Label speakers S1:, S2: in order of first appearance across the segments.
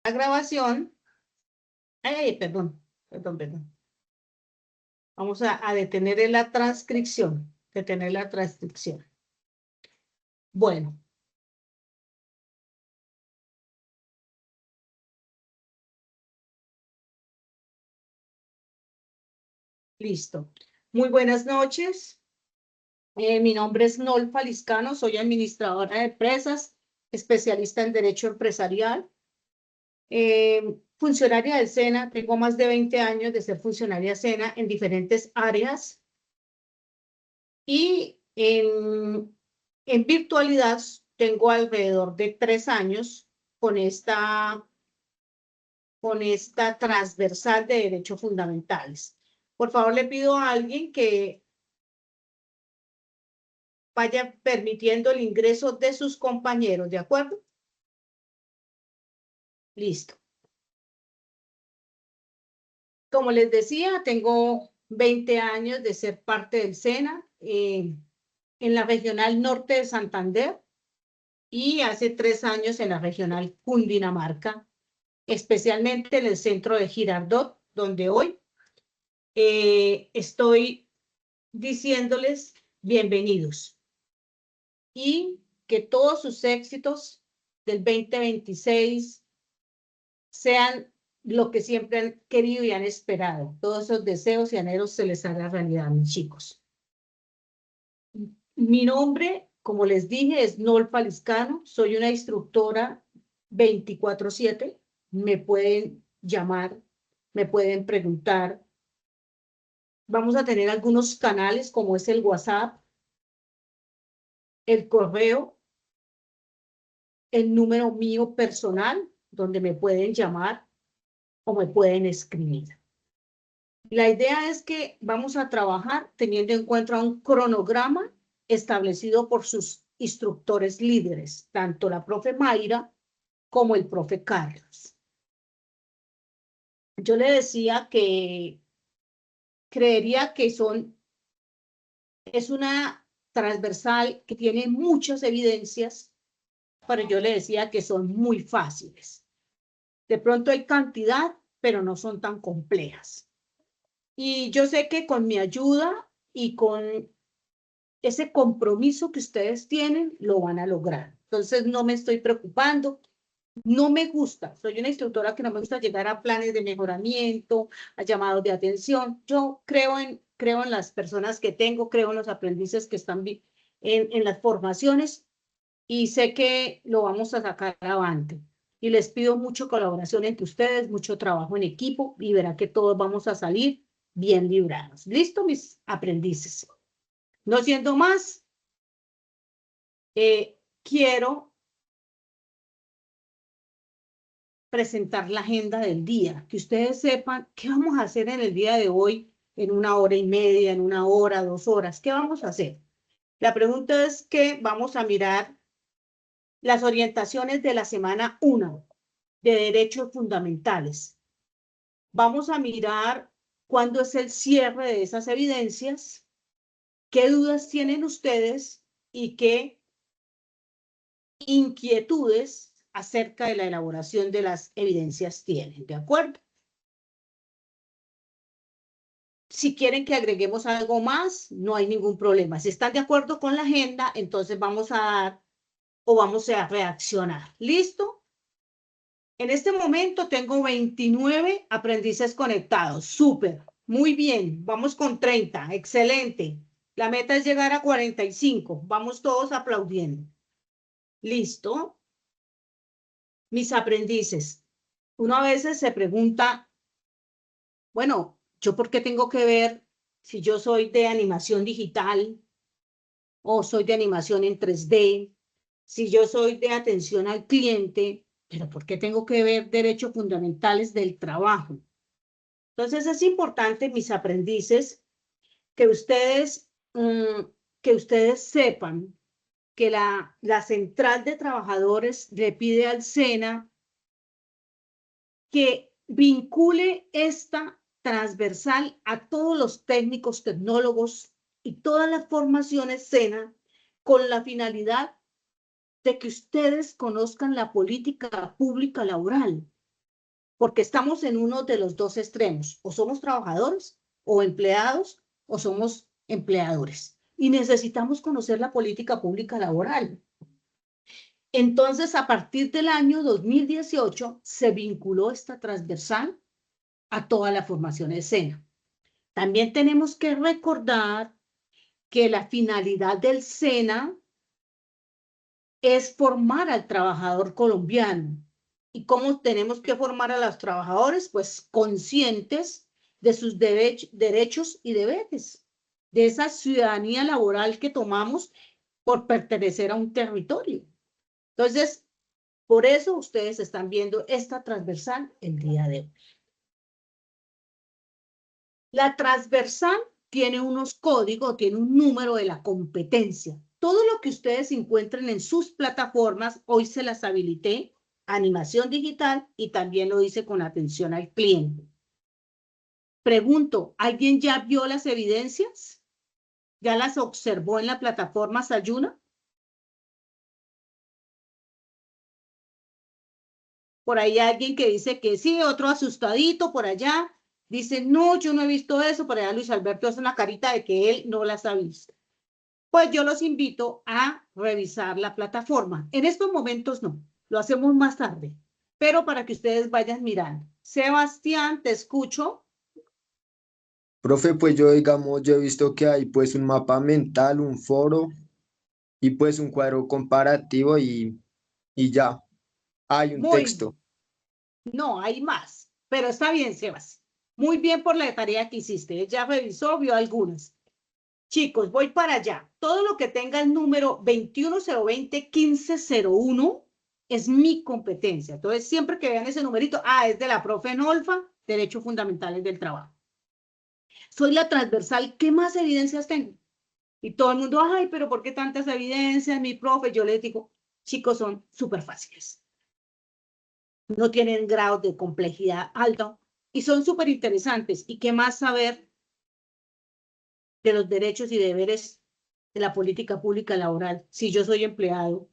S1: La grabación. Ay, perdón. Vamos a detener la transcripción. Detener la transcripción. Bueno. Listo. Muy buenas noches. Mi nombre es Nolfa Liscano, soy administradora de empresas, especialista en Derecho Empresarial. Funcionaria del SENA, tengo más de 20 años de ser funcionaria SENA en diferentes áreas. Y en virtualidad tengo alrededor de 3 años con esta transversal de derechos fundamentales. Por favor, le pido a alguien que vaya permitiendo el ingreso de sus compañeros, ¿de acuerdo? Listo. Como les decía, tengo 20 años de ser parte del SENA en la Regional Norte de Santander y hace 3 años en la Regional Cundinamarca, especialmente en el centro de Girardot, donde hoy estoy diciéndoles bienvenidos y que todos sus éxitos del 2026 sean lo que siempre han querido y han esperado. Todos esos deseos y anhelos se les haga realidad, mis chicos. Mi nombre, como les dije, es Nolfa Liscano. Soy una instructora 24/7. Me pueden llamar, me pueden preguntar. Vamos a tener algunos canales como es el WhatsApp, el correo, el número mío personal, donde me pueden llamar o me pueden escribir. La idea es que vamos a trabajar teniendo en cuenta un cronograma establecido por sus instructores líderes, tanto la profe Mayra como el profe Carlos. Yo le decía que creería que es una transversal que tiene muchas evidencias, pero yo le decía que son muy fáciles. De pronto hay cantidad, pero no son tan complejas. Y yo sé que con mi ayuda y con ese compromiso que ustedes tienen, lo van a lograr. Entonces, no me estoy preocupando. No me gusta, soy una instructora que no me gusta llegar a planes de mejoramiento, a llamados de atención. Yo creo en las personas que tengo, creo en los aprendices que están en las formaciones y sé que lo vamos a sacar adelante. Y les pido mucha colaboración entre ustedes, mucho trabajo en equipo y verá que todos vamos a salir bien librados. ¿Listo, mis aprendices? No siendo más, quiero presentar la agenda del día, que ustedes sepan qué vamos a hacer en el día de hoy, en 1 hora y media, en 1 hora, 2 horas, ¿qué vamos a hacer? La pregunta es que vamos a mirar las orientaciones de la semana 1 de derechos fundamentales. Vamos a mirar cuándo es el cierre de esas evidencias, qué dudas tienen ustedes y qué inquietudes acerca de la elaboración de las evidencias tienen, ¿de acuerdo? Si quieren que agreguemos algo más, no hay ningún problema. Si están de acuerdo con la agenda, entonces vamos a dar o vamos a reaccionar. ¿Listo? En este momento tengo 29 aprendices conectados. Súper. Muy bien. Vamos con 30. Excelente. La meta es llegar a 45. Vamos todos aplaudiendo. ¿Listo? Mis aprendices. Uno a veces se pregunta, bueno, ¿yo por qué tengo que ver si yo soy de animación digital o soy de animación en 3D, si yo soy de atención al cliente, pero ¿por qué tengo que ver derechos fundamentales del trabajo? Entonces es importante, mis aprendices, que ustedes sepan que la Central de Trabajadores le pide al SENA que vincule esta transversal a todos los técnicos, tecnólogos y todas las formaciones SENA con la finalidad de que ustedes conozcan la política pública laboral, porque estamos en uno de los dos extremos, o somos trabajadores o empleados o somos empleadores. Y necesitamos conocer la política pública laboral. Entonces, a partir del año 2018, se vinculó esta transversal a toda la formación de SENA. También tenemos que recordar que la finalidad del SENA es formar al trabajador colombiano. ¿Y cómo tenemos que formar a los trabajadores? Pues conscientes de sus derechos y deberes, de esa ciudadanía laboral que tomamos por pertenecer a un territorio. Entonces, por eso ustedes están viendo esta transversal el día de hoy. La transversal tiene unos códigos, tiene un número de la competencia. Todo lo que ustedes encuentren en sus plataformas, hoy se las habilité, animación digital, y también lo hice con atención al cliente. Pregunto, ¿alguien ya vio las evidencias? ¿Ya las observó en la plataforma Sayuna? Por ahí hay alguien que dice que sí, otro asustadito por allá. Dice, no, yo no he visto eso. Por allá Luis Alberto hace una carita de que él no las ha visto. Pues yo los invito a revisar la plataforma. En estos momentos no, lo hacemos más tarde, pero para que ustedes vayan mirando. Sebastián, te escucho.
S2: Profe, pues yo, digamos, yo he visto que hay pues un mapa mental, un foro y pues un cuadro comparativo y ya, hay un
S1: Muy,
S2: texto.
S1: no, hay más, pero está bien, Sebas. Muy bien por la tarea que hiciste. Él ya revisó, vio algunas. Chicos, voy para allá. Todo lo que tenga el número 210201501 es mi competencia. Entonces, siempre que vean ese numerito, es de la profe Nolfa, Derechos Fundamentales del Trabajo. Soy la transversal que más evidencias tengo. Y todo el mundo, ay, pero ¿por qué tantas evidencias, mi profe? Yo les digo, chicos, son súper fáciles. No tienen grados de complejidad alto y son súper interesantes. ¿Y qué más saber de los derechos y deberes de la política pública laboral si yo soy empleado,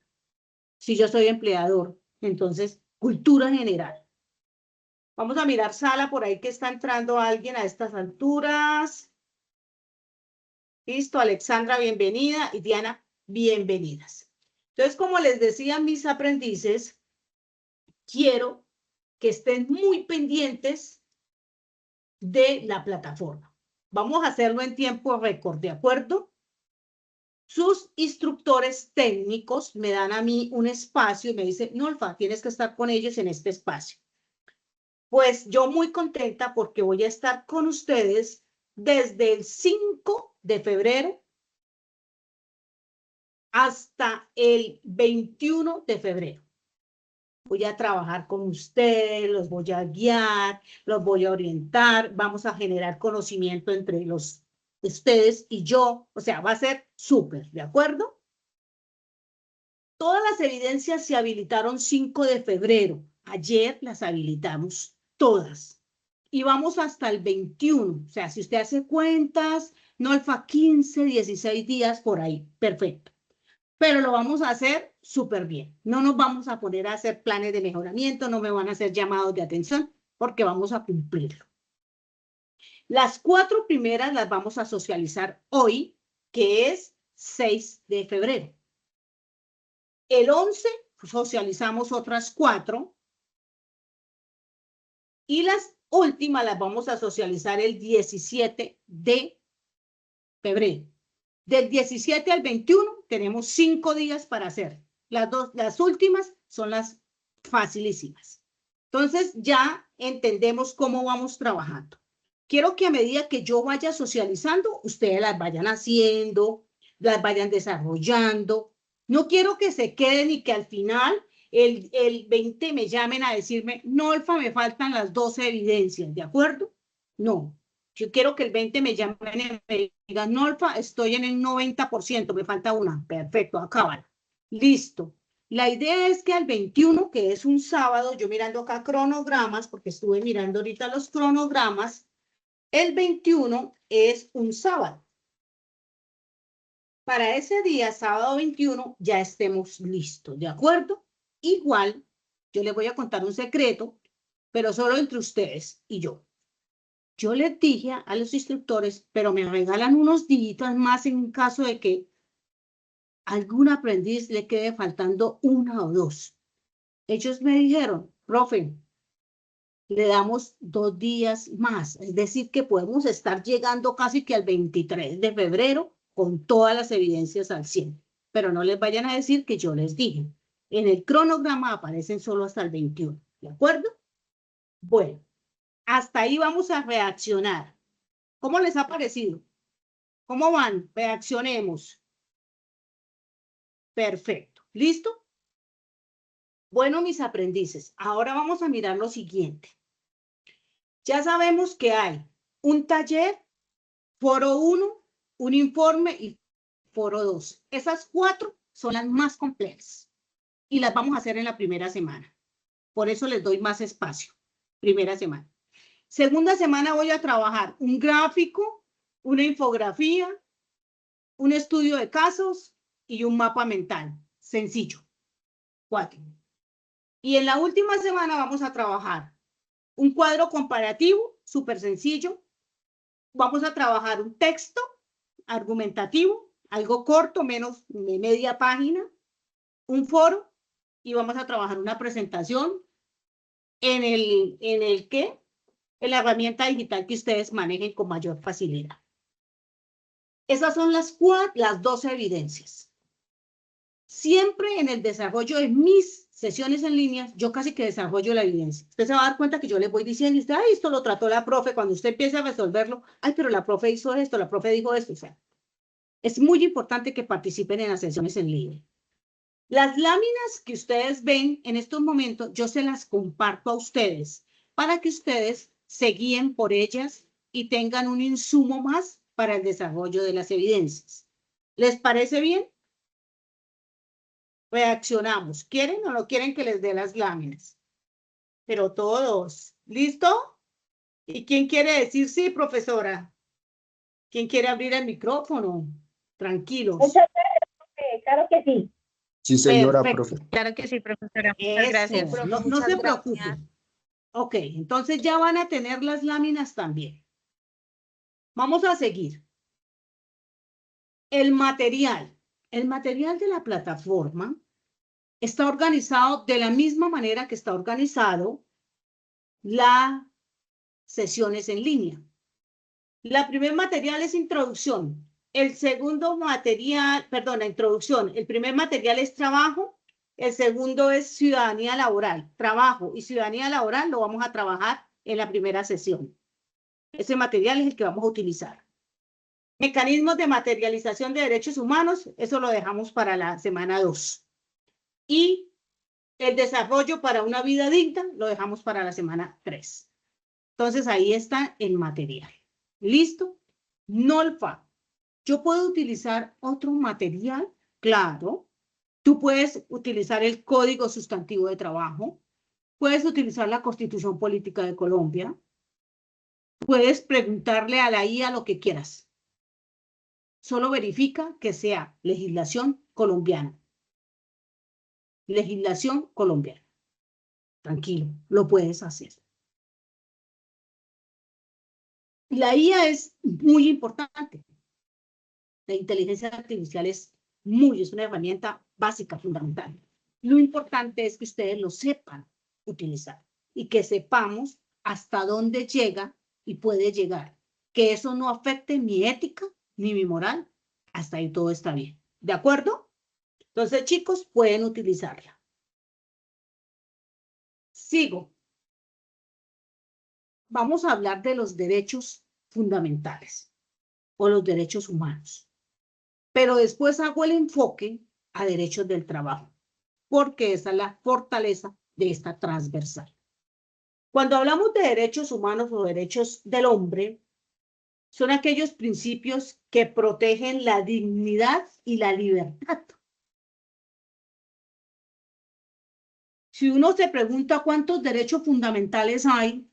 S1: si yo soy empleador? Entonces, cultura general. Vamos a mirar sala por ahí que está entrando alguien a estas alturas. Listo, Alexandra, bienvenida, y Diana, bienvenidas. Entonces, como les decía a mis aprendices, quiero que estén muy pendientes de la plataforma. Vamos a hacerlo en tiempo récord, ¿de acuerdo? Sus instructores técnicos me dan a mí un espacio y me dicen, Nolfa, tienes que estar con ellos en este espacio. Pues yo muy contenta porque voy a estar con ustedes desde el 5 de febrero hasta el 21 de febrero. Voy a trabajar con ustedes, los voy a guiar, los voy a orientar, vamos a generar conocimiento entre ustedes y yo, o sea, va a ser súper, ¿de acuerdo? Todas las evidencias se habilitaron 5 de febrero, ayer las habilitamos todas, y vamos hasta el 21, o sea, si usted hace cuentas, no alfa 15, 16 días por ahí, perfecto. Pero lo vamos a hacer súper bien. No nos vamos a poner a hacer planes de mejoramiento, no me van a hacer llamados de atención, porque vamos a cumplirlo. Las 4 primeras las vamos a socializar hoy, que es 6 de febrero. El 11 socializamos otras 4 y las últimas las vamos a socializar el 17 de febrero. Del 17 al 21 tenemos 5 días para hacer. Las últimas son las facilísimas. Entonces ya entendemos cómo vamos trabajando. Quiero que a medida que yo vaya socializando, ustedes las vayan haciendo, las vayan desarrollando. No quiero que se queden y que al final el 20 me llamen a decirme, no, Alfa, me faltan las 12 evidencias, ¿de acuerdo? No, yo quiero que el 20 me llamen y me digan, Norfa, estoy en el 90%, me falta una. Perfecto, acábala. Listo. La idea es que al 21, que es un sábado, yo mirando acá cronogramas, porque estuve mirando ahorita los cronogramas, el 21 es un sábado. Para ese día, sábado 21, ya estemos listos, ¿de acuerdo? Igual, yo les voy a contar un secreto. pero solo entre ustedes y yo. Yo les dije a los instructores, pero me regalan unos días más en caso de que algún aprendiz le quede faltando una o dos. Ellos me dijeron, profe, le damos 2 días más, es decir, que podemos estar llegando casi que al 23 de febrero con todas las evidencias al 100, pero no les vayan a decir que yo les dije. En el cronograma aparecen solo hasta el 21, ¿de acuerdo? Bueno, hasta ahí vamos a reaccionar. ¿Cómo les ha parecido? ¿Cómo van? Reaccionemos. Perfecto. ¿Listo? Bueno, mis aprendices, ahora vamos a mirar lo siguiente. Ya sabemos que hay un taller, foro 1, un informe y foro 2. Esas 4 son las más complejas y las vamos a hacer en la primera semana. Por eso les doy más espacio. Primera semana. Segunda semana voy a trabajar un gráfico, una infografía, un estudio de casos y un mapa mental. Sencillo. 4. Y en la última semana vamos a trabajar un cuadro comparativo, súper sencillo. Vamos a trabajar un texto argumentativo, algo corto, menos de media página, un foro, y vamos a trabajar una presentación en la herramienta digital que ustedes manejen con mayor facilidad. Esas son las 2 evidencias. Siempre en el desarrollo de mis sesiones en línea, yo casi que desarrollo la evidencia. Usted se va a dar cuenta que yo les voy diciendo, y usted, ay, esto lo trató la profe, cuando usted empiece a resolverlo, ay, pero la profe hizo esto, la profe dijo esto, o sea, es muy importante que participen en las sesiones en línea. Las láminas que ustedes ven en estos momentos, yo se las comparto a ustedes para que ustedes se guíen por ellas y tengan un insumo más para el desarrollo de las evidencias. ¿Les parece bien? Reaccionamos. ¿Quieren o no quieren que les dé las láminas? Pero todos. ¿Listo? ¿Y quién quiere decir sí, profesora? ¿Quién quiere abrir el micrófono? Tranquilos.
S3: Muchas gracias, claro que sí.
S2: Sí, señora,
S1: Perfecto.
S2: profe.
S4: Claro que sí, profesora. Muchas
S1: Eso,
S4: gracias.
S1: no se preocupen. Ok, entonces ya van a tener las láminas también. Vamos a seguir. El material de la plataforma está organizado de la misma manera que está organizado las sesiones en línea. La primer material es introducción. El segundo material, perdón, la introducción. El primer material es trabajo. El segundo es ciudadanía laboral. Trabajo y ciudadanía laboral lo vamos a trabajar en la primera sesión. Ese material es el que vamos a utilizar. Mecanismos de materialización de derechos humanos, eso lo dejamos para la semana 2. Y el desarrollo para una vida digna lo dejamos para la semana 3. Entonces ahí está el material. ¿Listo? NOLFA. ¿Yo puedo utilizar otro material? Claro. Tú puedes utilizar el Código Sustantivo de Trabajo. Puedes utilizar la Constitución Política de Colombia. Puedes preguntarle a la IA lo que quieras. Solo verifica que sea legislación colombiana. Legislación colombiana. Tranquilo, lo puedes hacer. La IA es muy importante. La inteligencia artificial es una herramienta básica, fundamental. Lo importante es que ustedes lo sepan utilizar y que sepamos hasta dónde llega y puede llegar. Que eso no afecte mi ética ni mi moral. Hasta ahí todo está bien. ¿De acuerdo? Entonces, chicos, pueden utilizarla. Sigo. Vamos a hablar de los derechos fundamentales o los derechos humanos. Pero después hago el enfoque a derechos del trabajo, porque esa es la fortaleza de esta transversal. Cuando hablamos de derechos humanos o derechos del hombre, son aquellos principios que protegen la dignidad y la libertad. Si uno se pregunta cuántos derechos fundamentales hay,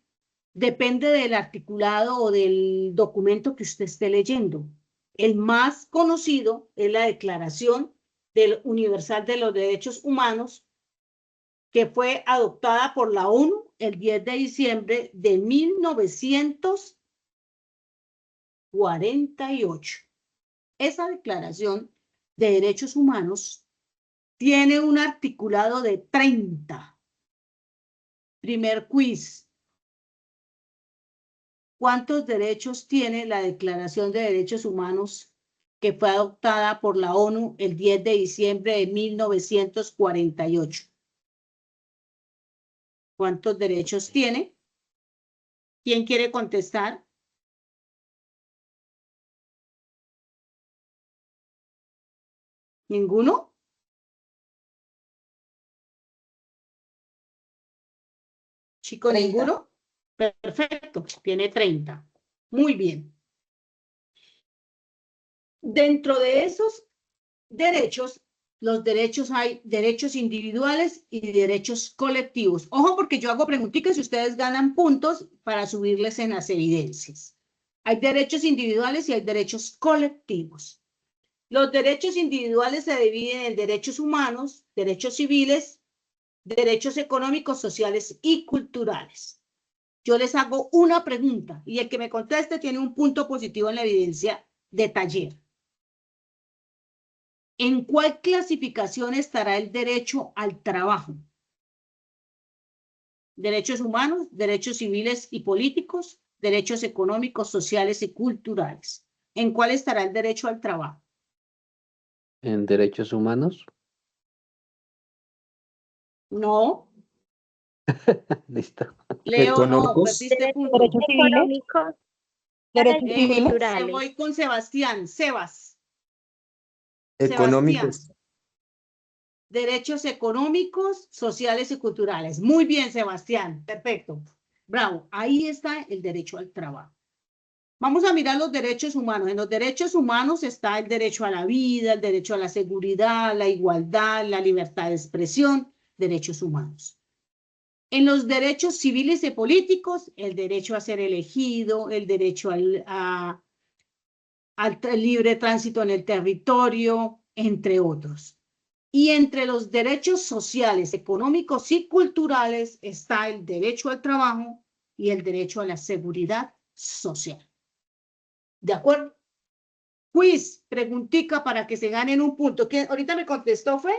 S1: depende del articulado o del documento que usted esté leyendo. El más conocido es la Declaración Universal de los Derechos Humanos, que fue adoptada por la ONU el 10 de diciembre de 1948. Esa Declaración de Derechos Humanos tiene un articulado de 30. Primer quiz. ¿Cuántos derechos tiene la Declaración de Derechos Humanos que fue adoptada por la ONU el 10 de diciembre de 1948? ¿Cuántos derechos tiene? ¿Quién quiere contestar? ¿Ninguno? Chico,
S3: 30.
S1: ¿ninguno? Perfecto, tiene 30. Muy bien. Dentro de esos derechos, los derechos hay derechos individuales y derechos colectivos. Ojo, porque yo hago preguntitas y ustedes ganan puntos para subirles en las evidencias. Hay derechos individuales y hay derechos colectivos. Los derechos individuales se dividen en derechos humanos, derechos civiles, derechos económicos, sociales y culturales. Yo les hago una pregunta y el que me conteste tiene un punto positivo en la evidencia de taller. ¿En cuál clasificación estará el derecho al trabajo? Derechos humanos, derechos civiles y políticos, derechos económicos, sociales y culturales. ¿En cuál estará el derecho al trabajo?
S4: En derechos humanos.
S1: No.
S4: Listo.
S1: Leo, no,
S2: Económicos.
S1: perdiste punto.
S3: Derechos económicos, derechos
S1: Me
S3: culturales.
S1: voy con Sebastián. Sebastián.
S2: Económicos.
S1: Derechos económicos, sociales y culturales. Muy bien, Sebastián. Perfecto. Bravo. Ahí está el derecho al trabajo. Vamos a mirar los derechos humanos. En los derechos humanos está el derecho a la vida, el derecho a la seguridad, la igualdad, la libertad de expresión, derechos humanos. En los derechos civiles y políticos, el derecho a ser elegido, el derecho al libre tránsito en el territorio, entre otros. Y entre los derechos sociales, económicos y culturales está el derecho al trabajo y el derecho a la seguridad social. ¿De acuerdo? Quiz, preguntica para que se ganen un punto. ¿Quién ahorita me contestó fue?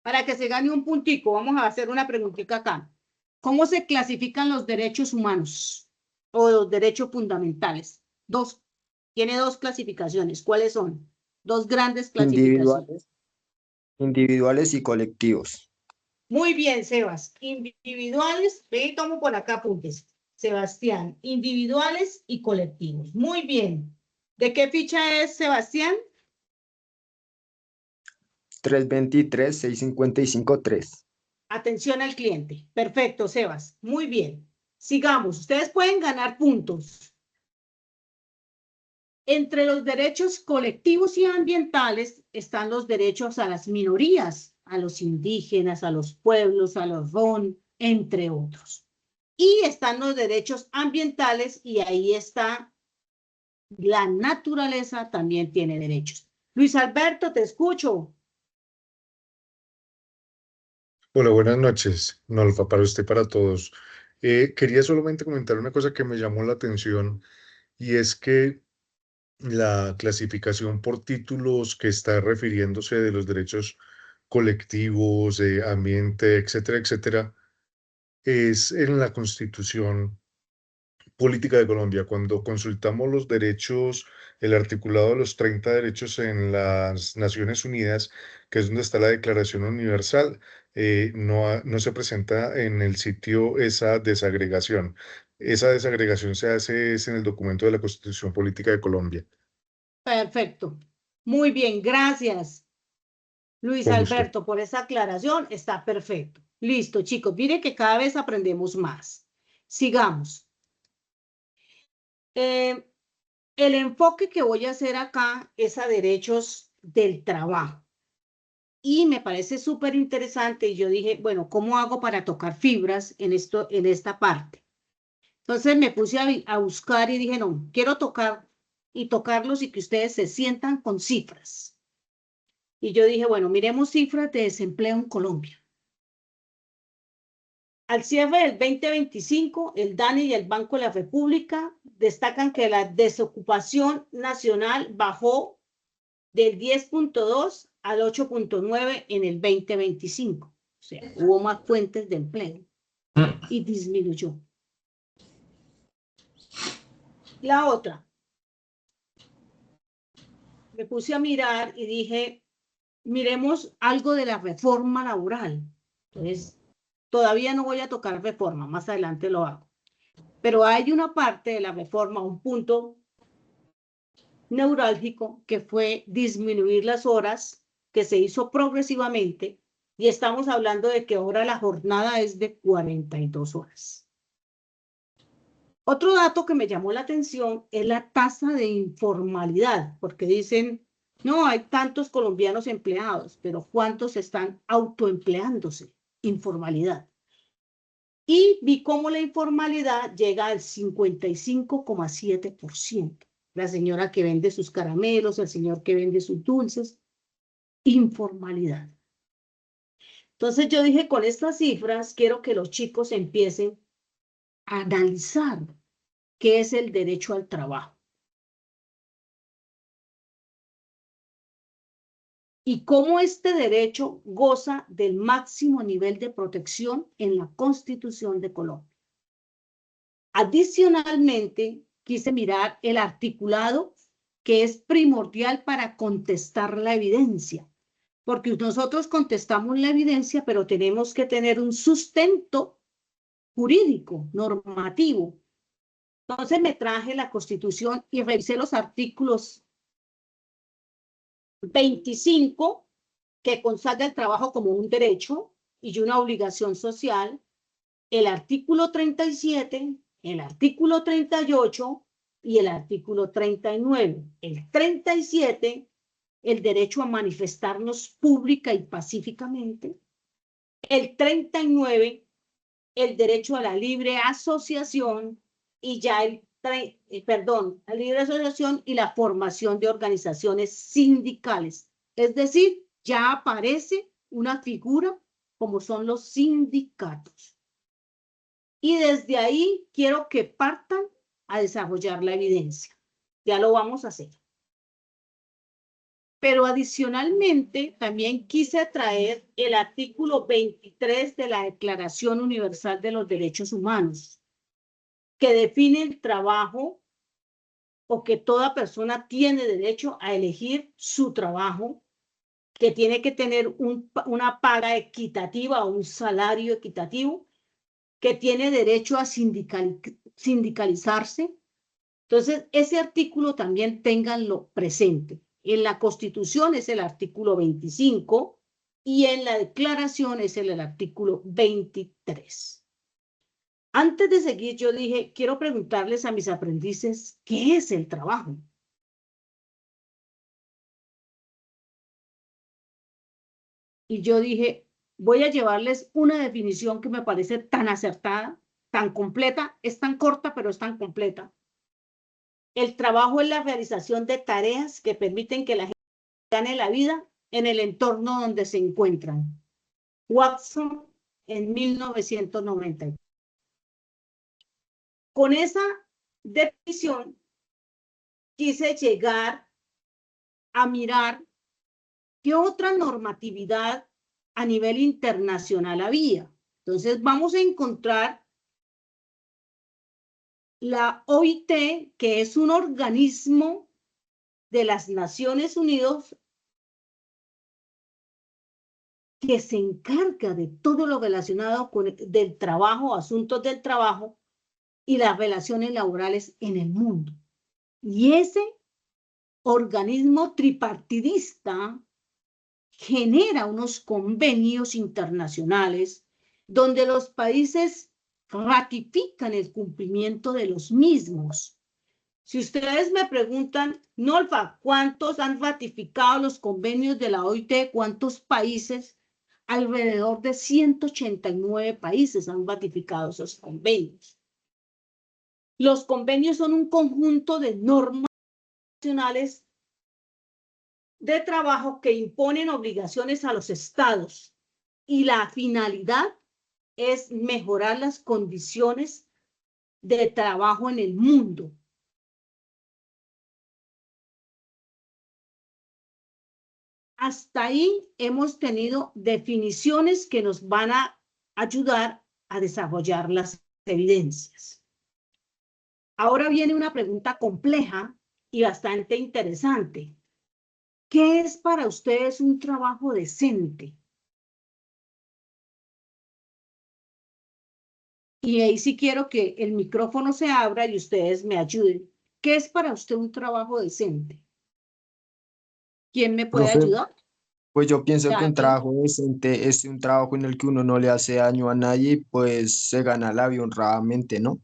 S1: Para que se gane un puntico, vamos a hacer una preguntita acá. ¿Cómo se clasifican los derechos humanos o los derechos fundamentales? Tiene dos clasificaciones. ¿Cuáles son? Dos grandes clasificaciones.
S2: Individuales y colectivos.
S1: Muy bien, Sebas. Individuales, ve y tomo por acá apuntes. Sebastián, individuales y colectivos. Muy bien. ¿De qué ficha es Sebastián?
S2: 323-655-3.
S1: Atención al cliente. Perfecto, Sebas. Muy bien. Sigamos. Ustedes pueden ganar puntos. Entre los derechos colectivos y ambientales están los derechos a las minorías, a los indígenas, a los pueblos, a los ron, entre otros. Y están los derechos ambientales y ahí está la naturaleza, también tiene derechos. Luis Alberto, te escucho.
S5: Hola, buenas noches, Nolfa, para usted y para todos. Quería solamente comentar una cosa que me llamó la atención y es que la clasificación por títulos que está refiriéndose de los derechos colectivos, de ambiente, etcétera, etcétera, es en la Constitución Política de Colombia. Cuando consultamos los derechos, el articulado de los 30 derechos en las Naciones Unidas, que es donde está la Declaración Universal, no se presenta en el sitio esa desagregación. Esa desagregación se hace es en el documento de la Constitución Política de Colombia.
S1: Perfecto. Muy bien, gracias. Luis
S5: Con gusto.
S1: Alberto, por esa aclaración, está perfecto. Listo, chicos, mire que cada vez aprendemos más. Sigamos. El enfoque que voy a hacer acá es a derechos del trabajo. Y me parece súper interesante. Y yo dije, bueno, ¿cómo hago para tocar fibras en esta parte? Entonces me puse a buscar y dije, no, quiero tocar y tocarlos y que ustedes se sientan con cifras. Y yo dije, bueno, miremos cifras de desempleo en Colombia. Al cierre del 2025, el DANE y el Banco de la República destacan que la desocupación nacional bajó del 10.2 al 8.9 en el 2025. O sea, hubo más fuentes de empleo y disminuyó. La otra, me puse a mirar y dije, miremos algo de la reforma laboral. Entonces, todavía no voy a tocar reforma, más adelante lo hago. Pero hay una parte de la reforma, un punto neurálgico, que fue disminuir las horas, que se hizo progresivamente, y estamos hablando de que ahora la jornada es de 42 horas. Otro dato que me llamó la atención es la tasa de informalidad, porque dicen, no, hay tantos colombianos empleados, pero ¿cuántos están autoempleándose? Informalidad. Y vi cómo la informalidad llega al 55,7%. La señora que vende sus caramelos, el señor que vende sus dulces, informalidad. Entonces yo dije, con estas cifras, quiero que los chicos empiecen a analizar qué es el derecho al trabajo. Y cómo este derecho goza del máximo nivel de protección en la Constitución de Colombia. Adicionalmente, quise mirar el articulado, que es primordial para contestar la evidencia, porque nosotros contestamos la evidencia, pero tenemos que tener un sustento jurídico, normativo. Entonces me traje la Constitución y revisé los artículos 25, que consagra el trabajo como un derecho y una obligación social, el artículo 37, el artículo 38 y el artículo 39. El 37, el derecho a manifestarnos pública y pacíficamente. El 39, el derecho a la libre asociación y ya la libre asociación y la formación de organizaciones sindicales. Es decir, ya aparece una figura como son los sindicatos. Y desde ahí quiero que partan a desarrollar la evidencia. Ya lo vamos a hacer. Pero adicionalmente también quise traer el artículo 23 de la Declaración Universal de los Derechos Humanos, que define el trabajo, o que toda persona tiene derecho a elegir su trabajo, que tiene que tener una paga equitativa o un salario equitativo, que tiene derecho a sindicalizarse. Entonces, ese artículo también ténganlo presente. En la Constitución es el artículo 25 y en la Declaración es el artículo 23. Antes de seguir, yo dije, quiero preguntarles a mis aprendices, ¿qué es el trabajo? Y yo dije, voy a llevarles una definición que me parece tan acertada, tan completa, es tan corta, pero es tan completa. El trabajo es la realización de tareas que permiten que la gente gane la vida en el entorno donde se encuentran. Watson en 1990. Con esa definición quise llegar a mirar qué otra normatividad a nivel internacional había. Entonces vamos a encontrar la OIT, que es un organismo de las Naciones Unidas que se encarga de todo lo relacionado con del trabajo, asuntos del trabajo y las relaciones laborales en el mundo. Y ese organismo tripartidista genera unos convenios internacionales donde los países ratifican el cumplimiento de los mismos. Si ustedes me preguntan, Nolfa, ¿cuántos han ratificado los convenios de la OIT? ¿Cuántos países? Alrededor de 189 países han ratificado esos convenios. Los convenios son un conjunto de normas nacionales de trabajo que imponen obligaciones a los estados, y la finalidad es mejorar las condiciones de trabajo en el mundo. Hasta ahí hemos tenido definiciones que nos van a ayudar a desarrollar las evidencias. Ahora viene una pregunta compleja y bastante interesante. ¿Qué es para ustedes un trabajo decente? Y ahí sí quiero que el micrófono se abra y ustedes me ayuden. ¿Qué es para usted un trabajo decente? ¿Quién me puede
S2: Profe,
S1: ayudar?
S2: pues yo pienso que un
S1: Dale.
S2: trabajo decente es un trabajo en el que uno no le hace daño a nadie y pues se gana la vida honradamente, ¿no?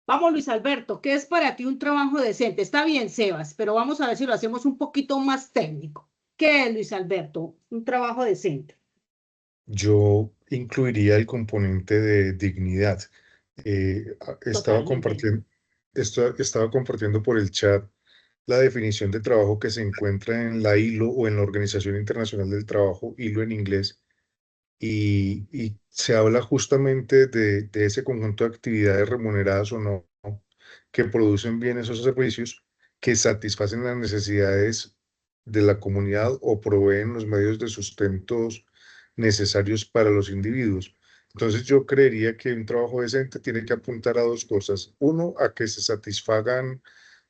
S1: Vamos, Luis Alberto, ¿qué es para ti un trabajo decente? Está bien, Sebas, pero vamos a ver si lo hacemos un poquito más técnico. ¿Qué es, Luis Alberto, un trabajo decente?
S5: Yo incluiría el componente de dignidad.
S1: Totalmente.
S5: Estaba compartiendo por el chat la definición de trabajo que se encuentra en la ILO o en la Organización Internacional del Trabajo, ILO en inglés, y se habla justamente de ese conjunto de actividades remuneradas o no, que producen bienes o servicios que satisfacen las necesidades de la comunidad o proveen los medios de sustentos necesarios para los individuos. Entonces yo creería que un trabajo decente tiene que apuntar a dos cosas. Uno, a que se satisfagan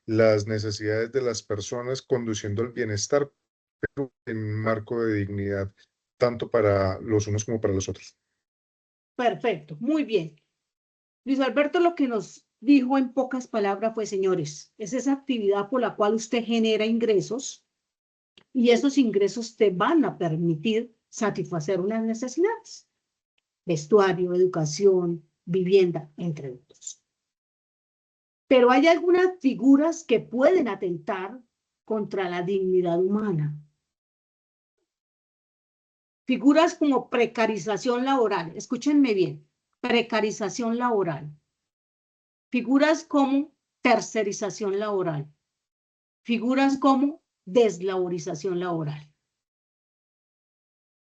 S5: las necesidades de las personas conduciendo al bienestar, pero en un marco de dignidad, tanto para los unos como para los otros.
S1: Perfecto, muy bien. Luis Alberto lo que nos dijo en pocas palabras fue, señores, es esa actividad por la cual usted genera ingresos y esos ingresos te van a permitir satisfacer unas necesidades. Vestuario, educación, vivienda, entre otros. Pero hay algunas figuras que pueden atentar contra la dignidad humana. Figuras como precarización laboral. Escúchenme bien. Precarización laboral. Figuras como tercerización laboral. Figuras como deslaborización laboral.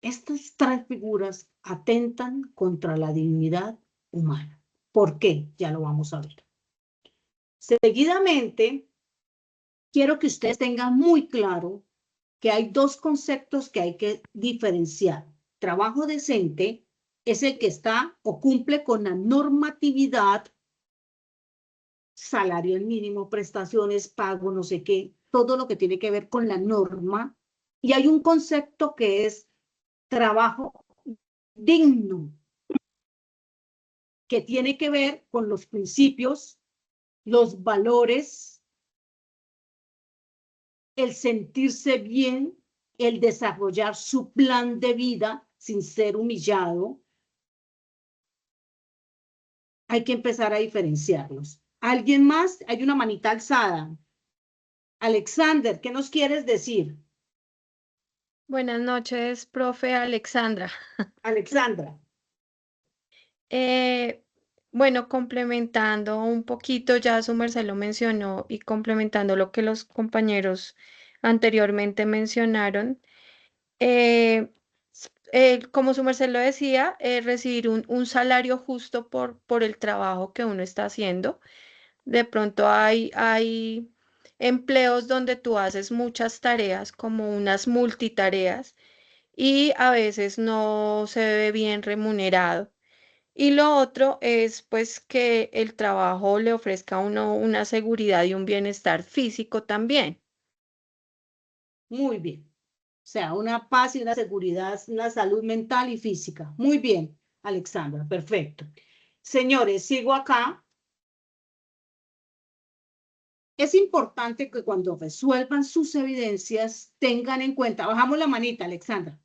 S1: Estas tres figuras atentan contra la dignidad humana. ¿Por qué? Ya lo vamos a ver. Seguidamente, quiero que ustedes tengan muy claro que hay dos conceptos que hay que diferenciar. Trabajo decente es el que está o cumple con la normatividad, salario mínimo, prestaciones, pago, no sé qué, todo lo que tiene que ver con la norma. Y hay un concepto que es trabajo digno, que tiene que ver con los principios, los valores, el sentirse bien, el desarrollar su plan de vida sin ser humillado. Hay que empezar a diferenciarlos. ¿Alguien más? Hay una manita alzada. Alexander, ¿qué nos quieres decir?
S3: Buenas noches, profe Alexandra.
S1: Alexandra.
S3: Bueno, complementando un poquito, ya su merced lo mencionó y complementando lo que los compañeros anteriormente mencionaron, como su merced lo decía, recibir un salario justo por el trabajo que uno está haciendo. De pronto hay empleos donde tú haces muchas tareas, como unas multitareas, y a veces no se ve bien remunerado. Y lo otro es pues que el trabajo le ofrezca a uno una seguridad y un bienestar físico también.
S1: Muy bien. O sea, una paz y una seguridad, una salud mental y física. Muy bien, Alexandra, perfecto. Señores, sigo acá. Es importante que cuando resuelvan sus evidencias tengan en cuenta, bajamos la manita, Alexandra,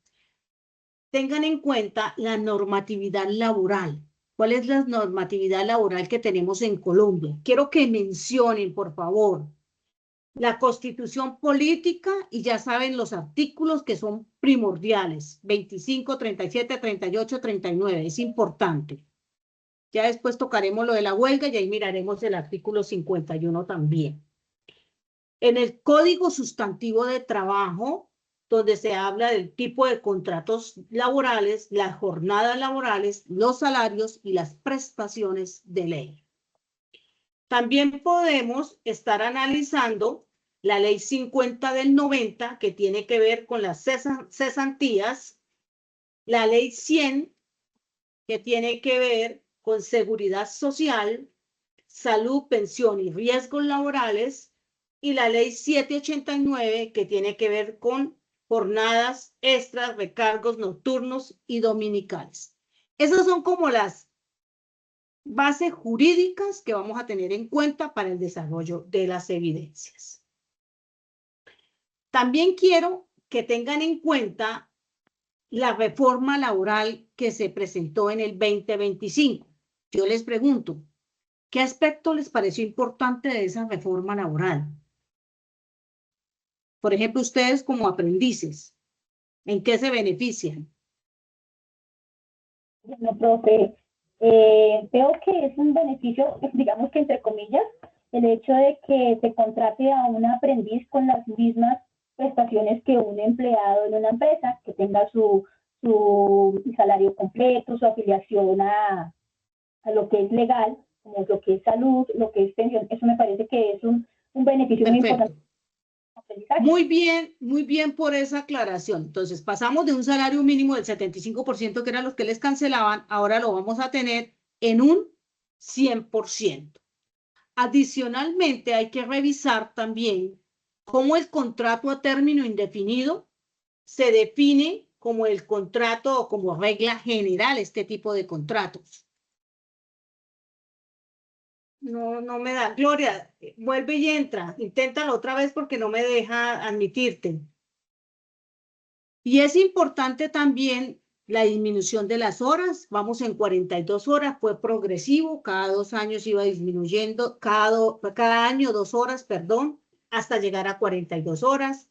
S1: tengan en cuenta la normatividad laboral. ¿Cuál es la normatividad laboral que tenemos en Colombia? Quiero que mencionen, por favor, la Constitución Política y ya saben los artículos que son primordiales, 25, 37, 38, 39, es importante. Ya después tocaremos lo de la huelga y ahí miraremos el artículo 51 también. En el Código Sustantivo de Trabajo donde se habla del tipo de contratos laborales, las jornadas laborales, los salarios y las prestaciones de ley. También podemos estar analizando la ley 50 del 90, que tiene que ver con las cesantías, la ley 100, que tiene que ver con seguridad social, salud, pensión y riesgos laborales, y la ley 789, que tiene que ver con jornadas extras, recargos nocturnos y dominicales. Esas son como las bases jurídicas que vamos a tener en cuenta para el desarrollo de las evidencias. También quiero que tengan en cuenta la reforma laboral que se presentó en el 2025. Yo les pregunto, ¿qué aspecto les pareció importante de esa reforma laboral? Por ejemplo, ustedes como aprendices, ¿en qué se benefician?
S6: Bueno, profe, veo que es un beneficio, digamos que entre comillas, el hecho de que se contrate a un aprendiz con las mismas prestaciones que un empleado en una empresa, que tenga su salario completo, su afiliación a lo que es legal, como lo que es salud, lo que es pensión. Eso me parece que es un beneficio muy importante.
S1: Muy bien por esa aclaración. Entonces, pasamos de un salario mínimo del 75%, que era los que les cancelaban, ahora lo vamos a tener en un 100%. Adicionalmente, hay que revisar también cómo el contrato a término indefinido se define como el contrato o como regla general este tipo de contratos. No me da. Gloria, vuelve y entra. Inténtalo otra vez porque no me deja admitirte. Y es importante también la disminución de las horas. Vamos en 42 horas, fue progresivo. Cada 2 años iba disminuyendo, cada año 2 horas, perdón, hasta llegar a 42 horas.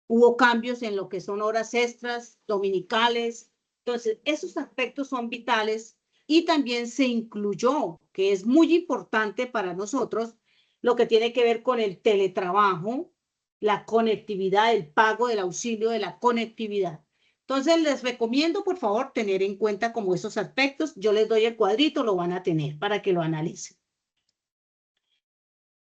S1: Hubo cambios en lo que son horas extras, dominicales. Entonces, esos aspectos son vitales. Y también se incluyó, que es muy importante para nosotros, lo que tiene que ver con el teletrabajo, la conectividad, el pago del auxilio de la conectividad. Entonces, les recomiendo, por favor, tener en cuenta como esos aspectos. Yo les doy el cuadrito, lo van a tener para que lo analicen.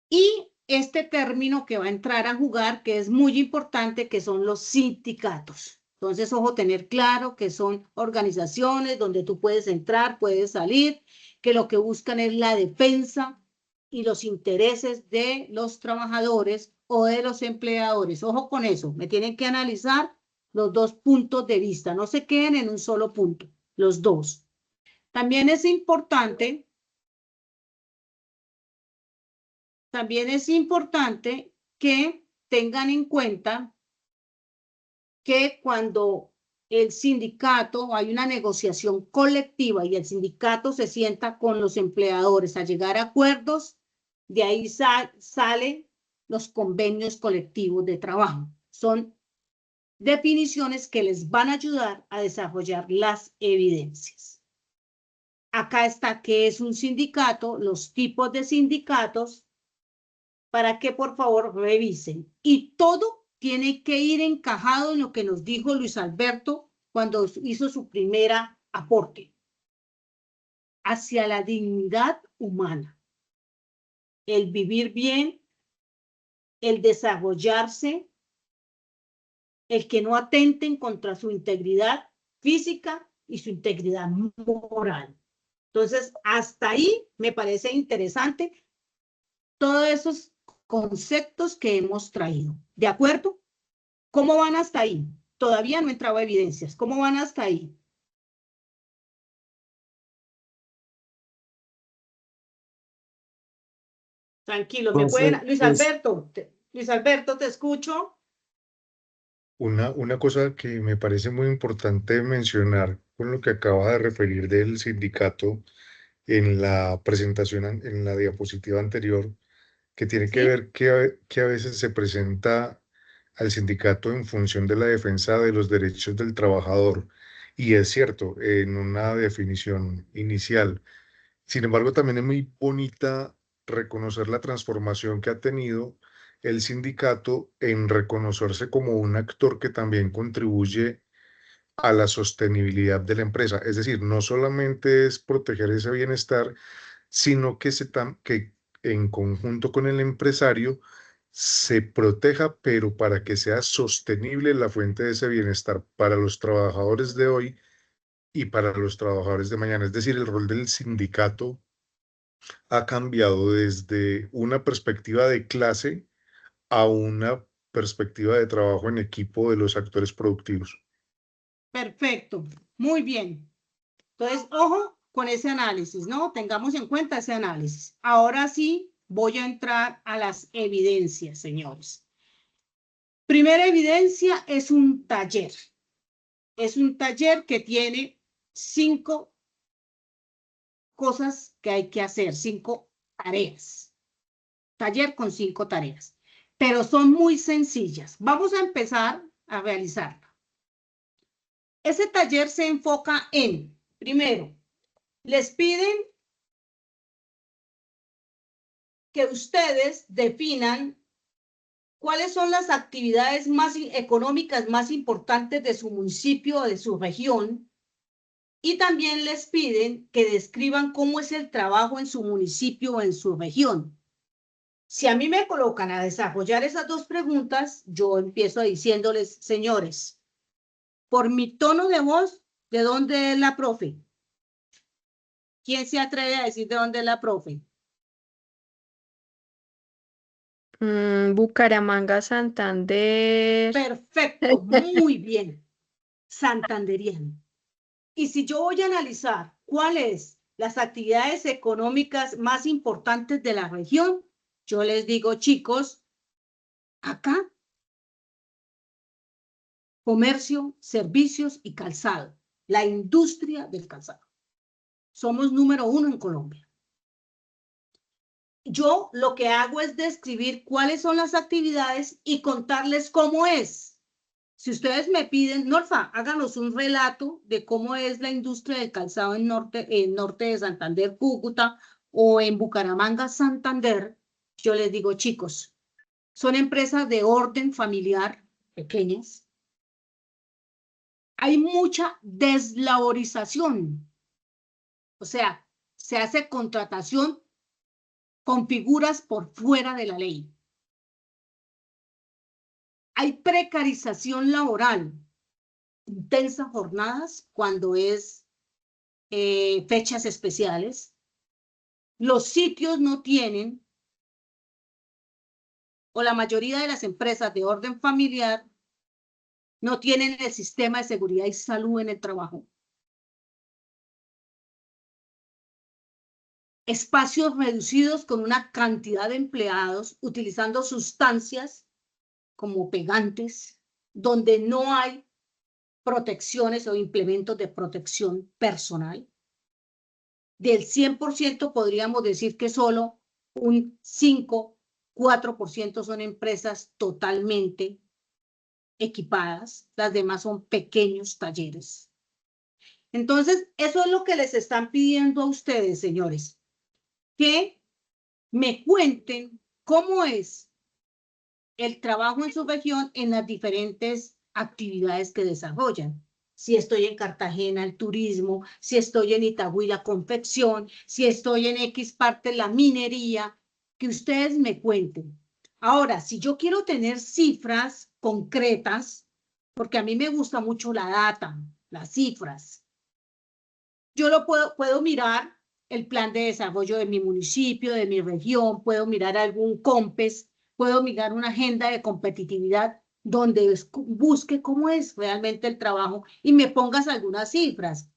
S1: Y este término que va a entrar a jugar, que es muy importante, que son los sindicatos. Entonces, ojo, tener claro que son organizaciones donde tú puedes entrar, puedes salir, que lo que buscan es la defensa y los intereses de los trabajadores o de los empleadores. Ojo con eso, me tienen que analizar los dos puntos de vista, no se queden en un solo punto, los dos. También es importante que tengan en cuenta que cuando el sindicato, hay una negociación colectiva y el sindicato se sienta con los empleadores a llegar a acuerdos, de ahí salen los convenios colectivos de trabajo. Son definiciones que les van a ayudar a desarrollar las evidencias. Acá está qué es un sindicato, los tipos de sindicatos, para que por favor revisen. Y todo tiene que ir encajado en lo que nos dijo Luis Alberto cuando hizo su primera aporte, hacia la dignidad humana, el vivir bien, el desarrollarse, el que no atenten contra su integridad física y su integridad moral. Entonces, hasta ahí me parece interesante todos esos conceptos que hemos traído. ¿De acuerdo? ¿Cómo van hasta ahí? Todavía no he entrado a evidencias. ¿Cómo van hasta ahí? Tranquilo, me pueden... Luis Alberto, te escucho.
S5: Una cosa que me parece muy importante mencionar con lo que acaba de referir del sindicato en la presentación, en la diapositiva anterior, que tiene que ver que a veces se presenta al sindicato en función de la defensa de los derechos del trabajador. Y es cierto, en una definición inicial. Sin embargo, también es muy bonita reconocer la transformación que ha tenido el sindicato en reconocerse como un actor que también contribuye a la sostenibilidad de la empresa. Es decir, no solamente es proteger ese bienestar, sino que en conjunto con el empresario se proteja, pero para que sea sostenible la fuente de ese bienestar para los trabajadores de hoy y para los trabajadores de mañana. Es decir, el rol del sindicato ha cambiado desde una perspectiva de clase a una perspectiva de trabajo en equipo de los actores productivos.
S1: Perfecto, muy bien. Entonces, ojo con ese análisis, ¿no? Tengamos en cuenta ese análisis. Ahora sí voy a entrar a las evidencias, señores. Primera evidencia es un taller. Es un taller que tiene 5 cosas que hay que hacer, 5 tareas. Taller con 5 tareas, pero son muy sencillas. Vamos a empezar a realizarla. Ese taller se enfoca en, primero, les piden que ustedes definan cuáles son las actividades más económicas más importantes de su municipio o de su región, y también les piden que describan cómo es el trabajo en su municipio o en su región. Si a mí me colocan a desarrollar esas 2 preguntas, yo empiezo diciéndoles, señores, por mi tono de voz, ¿de dónde es la profe? ¿Quién se atreve a decir de dónde es la profe?
S3: Bucaramanga, Santander.
S1: Perfecto, muy bien, santanderiano. Y si yo voy a analizar cuáles las actividades económicas más importantes de la región, yo les digo, chicos, acá, comercio, servicios y calzado, la industria del calzado. Somos número 1 en Colombia. Yo lo que hago es describir cuáles son las actividades y contarles cómo es. Si ustedes me piden, Norfa, háganos un relato de cómo es la industria del calzado en norte de Santander, Cúcuta, o en Bucaramanga, Santander, yo les digo, chicos, son empresas de orden familiar, pequeñas. Hay mucha deslaborización. O sea, se hace contratación con figuras por fuera de la ley. Hay precarización laboral, intensas jornadas cuando es fechas especiales. Los sitios no tienen, o la mayoría de las empresas de orden familiar no tienen el sistema de seguridad y salud en el trabajo. Espacios reducidos con una cantidad de empleados utilizando sustancias como pegantes, donde no hay protecciones o implementos de protección personal. Del 100% podríamos decir que solo un 5, 4% son empresas totalmente equipadas, las demás son pequeños talleres. Entonces, eso es lo que les están pidiendo a ustedes, señores, que me cuenten cómo es el trabajo en su región en las diferentes actividades que desarrollan. Si estoy en Cartagena, el turismo, si estoy en Itagüí, la confección, si estoy en X parte, la minería, que ustedes me cuenten. Ahora, si yo quiero tener cifras concretas, porque a mí me gusta mucho la data, las cifras, yo lo puedo mirar el plan de desarrollo de mi municipio, de mi región, puedo mirar algún COMPES, puedo mirar una agenda de competitividad donde busque cómo es realmente el trabajo y me pongas algunas cifras.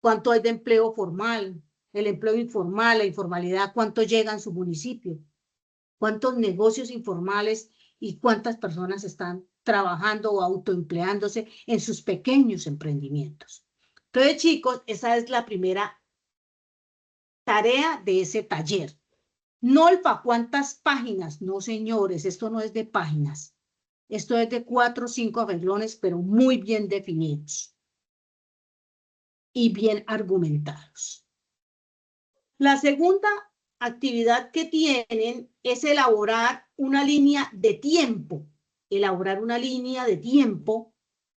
S1: ¿Cuánto hay de empleo formal? El empleo informal, la informalidad, ¿cuánto llega en su municipio? ¿Cuántos negocios informales y cuántas personas están trabajando o autoempleándose en sus pequeños emprendimientos? Entonces, chicos, esa es la primera tarea de ese taller. Nolfa, ¿cuántas páginas? No, señores, esto no es de páginas. Esto es de 4 o 5 renglones, pero muy bien definidos y bien argumentados. La segunda actividad que tienen es elaborar una línea de tiempo,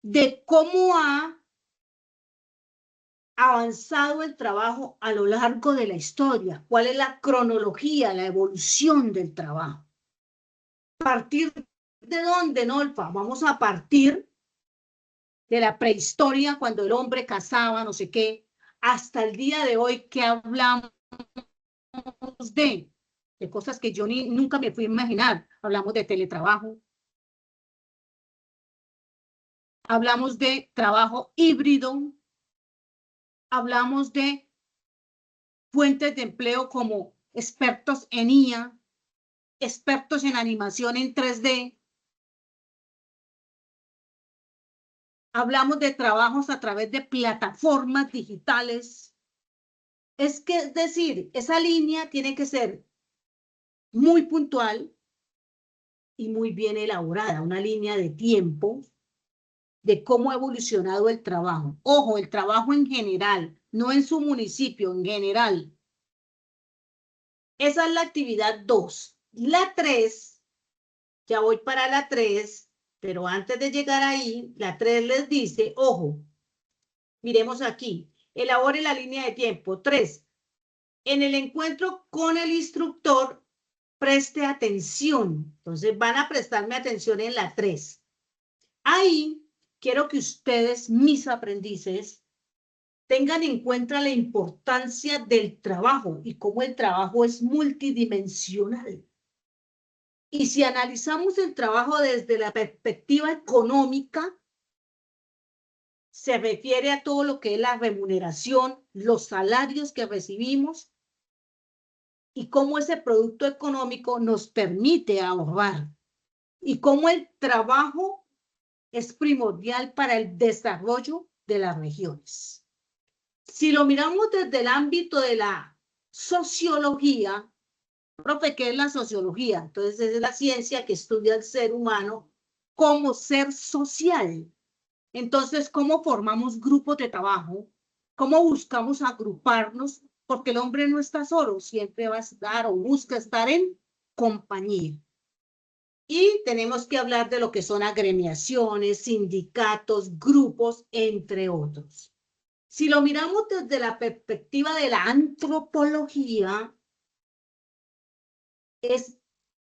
S1: de cómo ha avanzado el trabajo a lo largo de la historia, cuál es la cronología, la evolución del trabajo. ¿A partir de dónde, Nolfa? Vamos a partir de la prehistoria, cuando el hombre cazaba, no sé qué, hasta el día de hoy que hablamos de cosas que yo nunca me fui a imaginar. Hablamos de teletrabajo, hablamos de trabajo híbrido, hablamos de fuentes de empleo como expertos en IA, expertos en animación en 3D. Hablamos de trabajos a través de plataformas digitales. Es decir, esa línea tiene que ser muy puntual y muy bien elaborada, una línea de tiempo de cómo ha evolucionado el trabajo. Ojo, el trabajo en general, no en su municipio, en general. Esa es la actividad 2. La 3, ya voy para la 3, pero antes de llegar ahí, la 3 les dice, ojo, miremos aquí, elabore la línea de tiempo. 3, en el encuentro con el instructor, preste atención. Entonces van a prestarme atención en la 3. Ahí quiero que ustedes, mis aprendices, tengan en cuenta la importancia del trabajo y cómo el trabajo es multidimensional. Y si analizamos el trabajo desde la perspectiva económica, se refiere a todo lo que es la remuneración, los salarios que recibimos y cómo ese producto económico nos permite ahorrar y cómo el trabajo es primordial para el desarrollo de las regiones. Si lo miramos desde el ámbito de la sociología, profe, ¿qué es la sociología? Entonces es la ciencia que estudia al ser humano como ser social. Entonces, ¿cómo formamos grupos de trabajo? ¿Cómo buscamos agruparnos? Porque el hombre no está solo, siempre va a estar o busca estar en compañía. Y tenemos que hablar de lo que son agremiaciones, sindicatos, grupos, entre otros. Si lo miramos desde la perspectiva de la antropología, es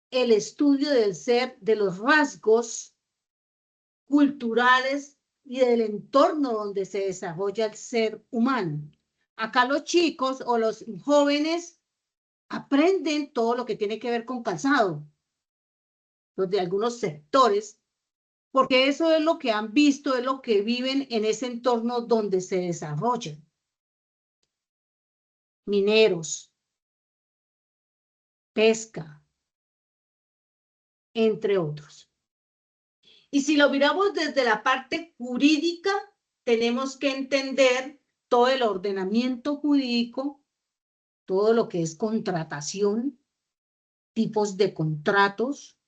S1: el estudio del ser, de los rasgos culturales y del entorno donde se desarrolla el ser humano. Acá los chicos o los jóvenes aprenden todo lo que tiene que ver con calzado, los de algunos sectores, porque eso es lo que han visto, es lo que viven en ese entorno donde se desarrollan. Mineros, pesca, entre otros. Y si lo miramos desde la parte jurídica, tenemos que entender todo el ordenamiento jurídico, todo lo que es contratación, tipos de contratos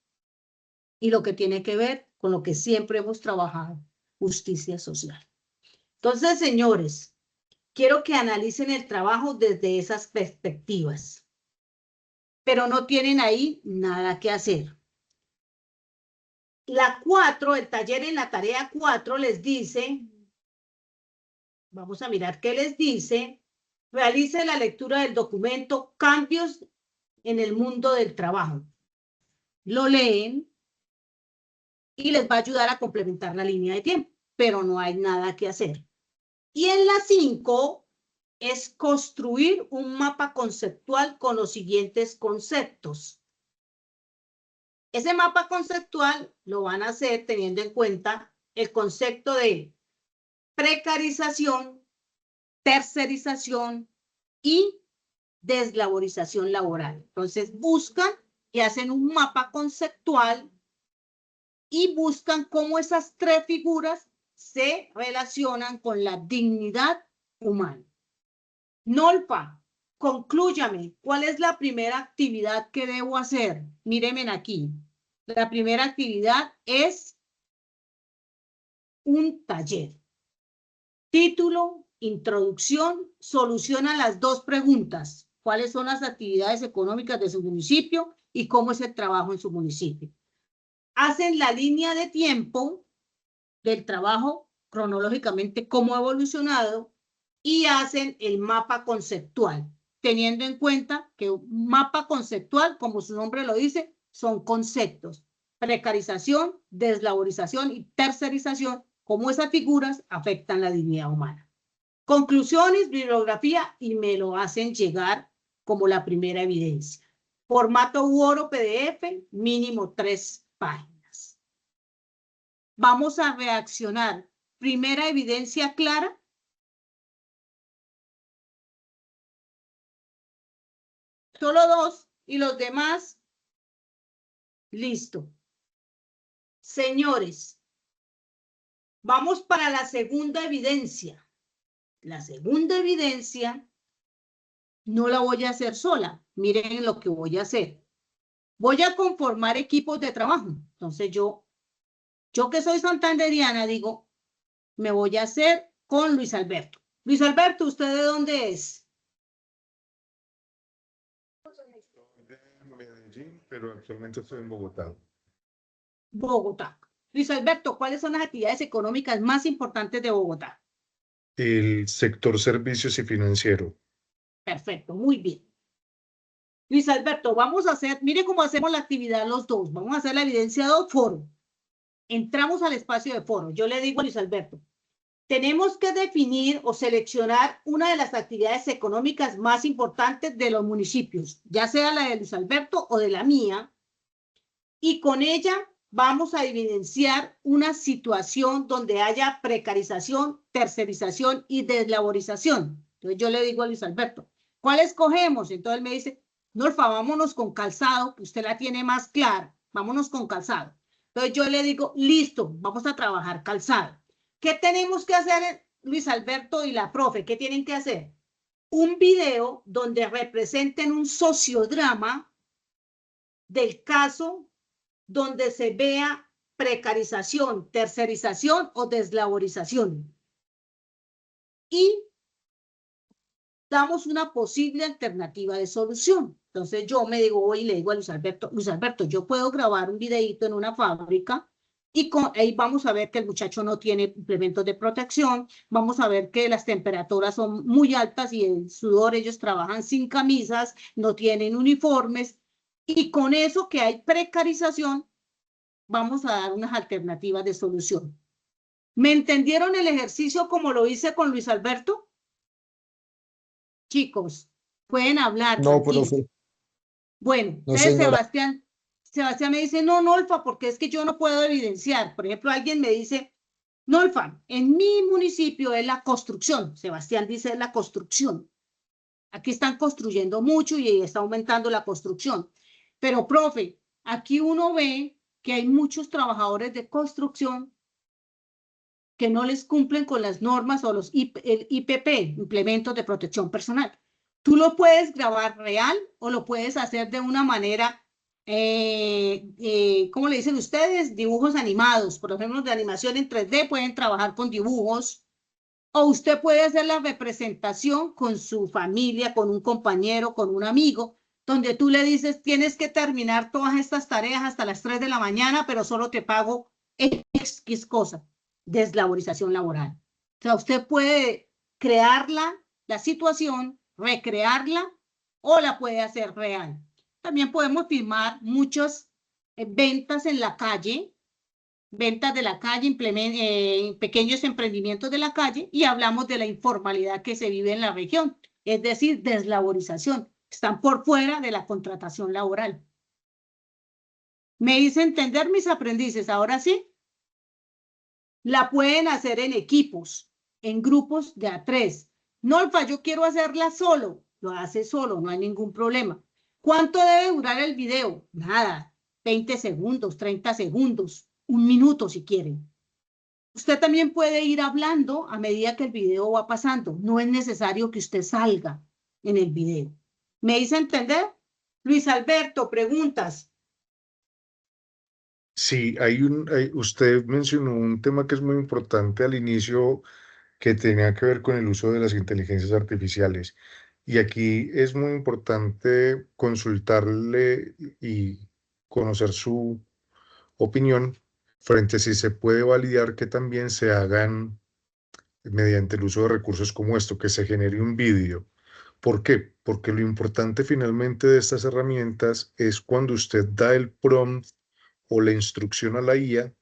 S1: y lo que tiene que ver con lo que siempre hemos trabajado, justicia social. Entonces, señores, quiero que analicen el trabajo desde esas perspectivas, pero no tienen ahí nada que hacer. La 4, el taller en la tarea 4 les dice, vamos a mirar qué les dice, realice la lectura del documento Cambios en el mundo del trabajo. Lo leen y les va a ayudar a complementar la línea de tiempo, pero no hay nada que hacer. Y en la 5 es construir un mapa conceptual con los siguientes conceptos. Ese mapa conceptual lo van a hacer teniendo en cuenta el concepto de precarización, tercerización y deslaborización laboral. Entonces buscan y hacen un mapa conceptual y buscan cómo esas 3 figuras se relacionan con la dignidad humana. Nolfa, conclúyame, ¿cuál es la primera actividad que debo hacer? Mírenme aquí. La primera actividad es un taller. Título, introducción, soluciona las 2 preguntas. cuáles son las actividades económicas de su municipio y cómo es el trabajo en su municipio. Hacen la línea de tiempo del trabajo cronológicamente, cómo ha evolucionado, y hacen el mapa conceptual, teniendo en cuenta que un mapa conceptual, como su nombre lo dice, son conceptos: precarización, deslaborización y tercerización, cómo esas figuras afectan la dignidad humana. Conclusiones, bibliografía, y me lo hacen llegar como la primera evidencia. Formato Word o PDF, mínimo 3 páginas. Vamos a reaccionar. Primera evidencia clara. Solo 2 y los demás, listo. Señores, vamos para la segunda evidencia. La segunda evidencia no la voy a hacer sola. Miren lo que voy a hacer. Voy a conformar equipos de trabajo. Entonces yo que soy santanderiana, digo, me voy a hacer con Luis Alberto. Luis Alberto, ¿usted de dónde es?
S5: De Medellín, pero actualmente estoy en Bogotá.
S1: Bogotá. Luis Alberto, ¿cuáles son las actividades económicas más importantes de Bogotá?
S5: El sector servicios y financiero.
S1: Perfecto, muy bien. Luis Alberto, vamos a hacer, mire cómo hacemos la actividad los dos. Vamos a hacer la evidencia 2, foro. Entramos al espacio de foro. Yo le digo a Luis Alberto, tenemos que definir o seleccionar una de las actividades económicas más importantes de los municipios, ya sea la de Luis Alberto o de la mía, y con ella vamos a evidenciar una situación donde haya precarización, tercerización y deslaborización. Entonces yo le digo a Luis Alberto, ¿cuál escogemos? Entonces él me dice, Norfa, vámonos con calzado, que usted la tiene más clara, vámonos con calzado. Entonces yo le digo, listo, vamos a trabajar calzado. ¿Qué tenemos que hacer, Luis Alberto y la profe? ¿Qué tienen que hacer? Un video donde representen un sociodrama del caso donde se vea precarización, tercerización o deslaborización. Y damos una posible alternativa de solución. Entonces yo me digo, hoy le digo a Luis Alberto, yo puedo grabar un videito en una fábrica y ahí vamos a ver que el muchacho no tiene implementos de protección, vamos a ver que las temperaturas son muy altas y el sudor, ellos trabajan sin camisas, no tienen uniformes, y con eso que hay precarización, vamos a dar unas alternativas de solución. ¿Me entendieron el ejercicio como lo hice con Luis Alberto? Chicos, pueden hablar.
S2: No,
S1: tranquilos.
S2: profe.
S1: Bueno,
S2: No,
S1: entonces
S2: señora.
S1: Sebastián me dice, no, Nolfa, porque es que yo no puedo evidenciar. Por ejemplo, alguien me dice, Nolfa, en mi municipio es la construcción. Sebastián dice es la construcción. Aquí están construyendo mucho y está aumentando la construcción. Pero, profe, aquí uno ve que hay muchos trabajadores de construcción que no les cumplen con las normas o los el IPP, Implementos de Protección Personal. Tú lo puedes grabar real o lo puedes hacer de una manera, ¿cómo le dicen ustedes? Dibujos animados. Por ejemplo, de animación en 3D pueden trabajar con dibujos. O usted puede hacer la representación con su familia, con un compañero, con un amigo, donde tú le dices, tienes que terminar todas estas tareas hasta las 3 de la mañana, pero solo te pago X cosa. Deslaborización laboral. O sea, usted puede crearla, la situación, recrearla o la puede hacer real. También podemos firmar muchas ventas en la calle, ventas de la calle, pequeños emprendimientos de la calle, y hablamos de la informalidad que se vive en la región, es decir, deslaborización. Están por fuera de la contratación laboral. ¿Me hice entender, mis aprendices? Ahora sí. La pueden hacer en equipos, en grupos de A3. Nolfa, yo quiero hacerla solo. Lo hace solo, no hay ningún problema. ¿Cuánto debe durar el video? Nada, 20 segundos, 30 segundos, 1 minuto si quieren. Usted también puede ir hablando a medida que el video va pasando. No es necesario que usted salga en el video. ¿Me hice entender? Luis Alberto, preguntas.
S5: Sí, usted mencionó un tema que es muy importante al inicio, que tenía que ver con el uso de las inteligencias artificiales. Y aquí es muy importante consultarle y conocer su opinión frente a si se puede validar que también se hagan mediante el uso de recursos como esto, que se genere un vídeo. ¿Por qué? Porque lo importante finalmente de estas herramientas es cuando usted da el prompt o la instrucción a la IA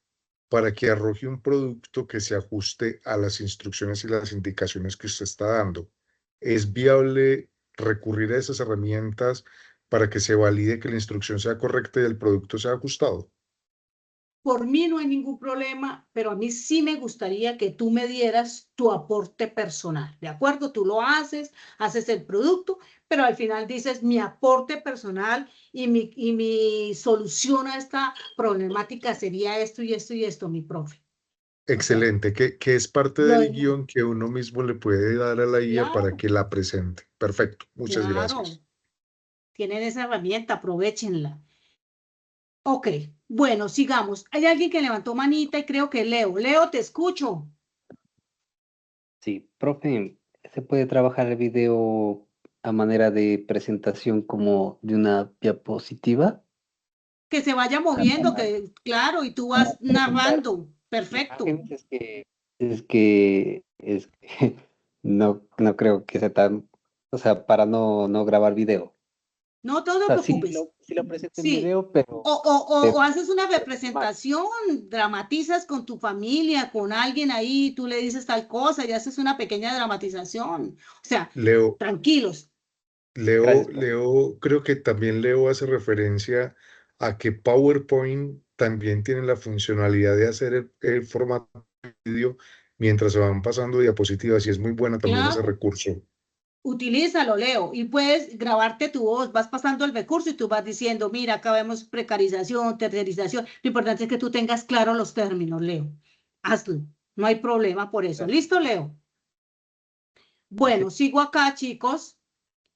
S5: para que arroje un producto que se ajuste a las instrucciones y las indicaciones que usted está dando. ¿Es viable recurrir a esas herramientas para que se valide que la instrucción sea correcta y el producto sea ajustado?
S1: Por mí no hay ningún problema, pero a mí sí me gustaría que tú me dieras tu aporte personal, ¿de acuerdo? Tú lo haces, haces el producto, pero al final dices mi aporte personal y mi solución a esta problemática sería esto y esto y esto, mi profe. O sea,
S5: Excelente, que es parte
S1: lo
S5: del
S1: demás,
S5: guión que uno mismo le puede dar a la IA para
S1: claro,
S5: que la presente. Perfecto, muchas
S1: claro,
S5: gracias.
S1: tienen esa herramienta, aprovechenla. Ok, bueno, sigamos. Hay alguien que levantó manita y creo que Leo. Leo, te escucho.
S4: Sí, profe, ¿se puede trabajar el video a manera de presentación como de una diapositiva?
S1: Que se vaya
S4: O sea,
S1: moviendo,
S4: para
S1: que claro, y tú vas
S4: presentar
S1: narrando. Perfecto.
S4: imágenes. Es que no creo que sea tan, o sea, para no grabar video.
S1: No te
S4: O sea,
S1: preocupes.
S4: sí lo presento en
S1: Sí.
S4: video, pero
S1: O
S4: de
S1: haces una
S4: imagen.
S1: representación, dramatizas con tu familia, con alguien ahí, tú le dices tal cosa y haces una pequeña dramatización. O sea,
S5: Leo,
S1: tranquilos.
S4: Gracias, profe.
S5: Creo que también Leo hace referencia a que PowerPoint también tiene la funcionalidad de hacer el formato de vídeo mientras se van pasando diapositivas y es muy buena también ese
S1: Claro,
S5: recurso.
S1: utilízalo, Leo, y puedes grabarte tu voz, vas pasando el recurso y tú vas diciendo, mira, acá vemos precarización, tercerización. Lo importante es que tú tengas claro los términos, Leo. Hazlo, no hay problema por eso.
S4: Gracias.
S1: ¿Listo, Leo?
S4: Gracias.
S1: Bueno, sigo acá, chicos.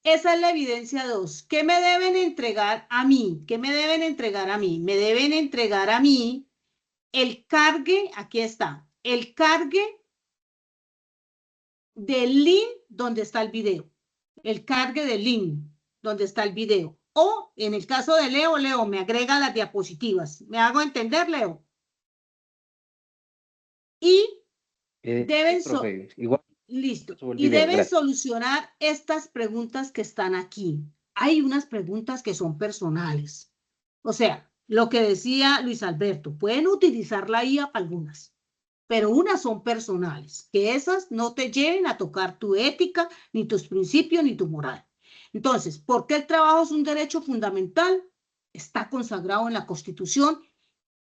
S1: Esa es la evidencia 2. ¿Qué me deben entregar a mí? ¿Qué me deben entregar a mí? Me deben entregar a mí el cargue, aquí está, el cargue del link donde está el video. El cargue del link donde está el video. O en el caso de Leo, Leo me agrega las diapositivas. ¿Me hago entender, Leo? Y
S4: Sí,
S1: deben,
S4: profe, igual
S1: listo,
S4: subo el
S1: y
S4: video,
S1: deben
S4: gracias.
S1: solucionar estas preguntas que están aquí. Hay unas preguntas que son personales. O sea, lo que decía Luis Alberto, pueden utilizar la IA para algunas, pero unas son personales, que esas no te lleven a tocar tu ética, ni tus principios, ni tu moral. Entonces, ¿por qué el trabajo es un derecho fundamental? Está consagrado en la Constitución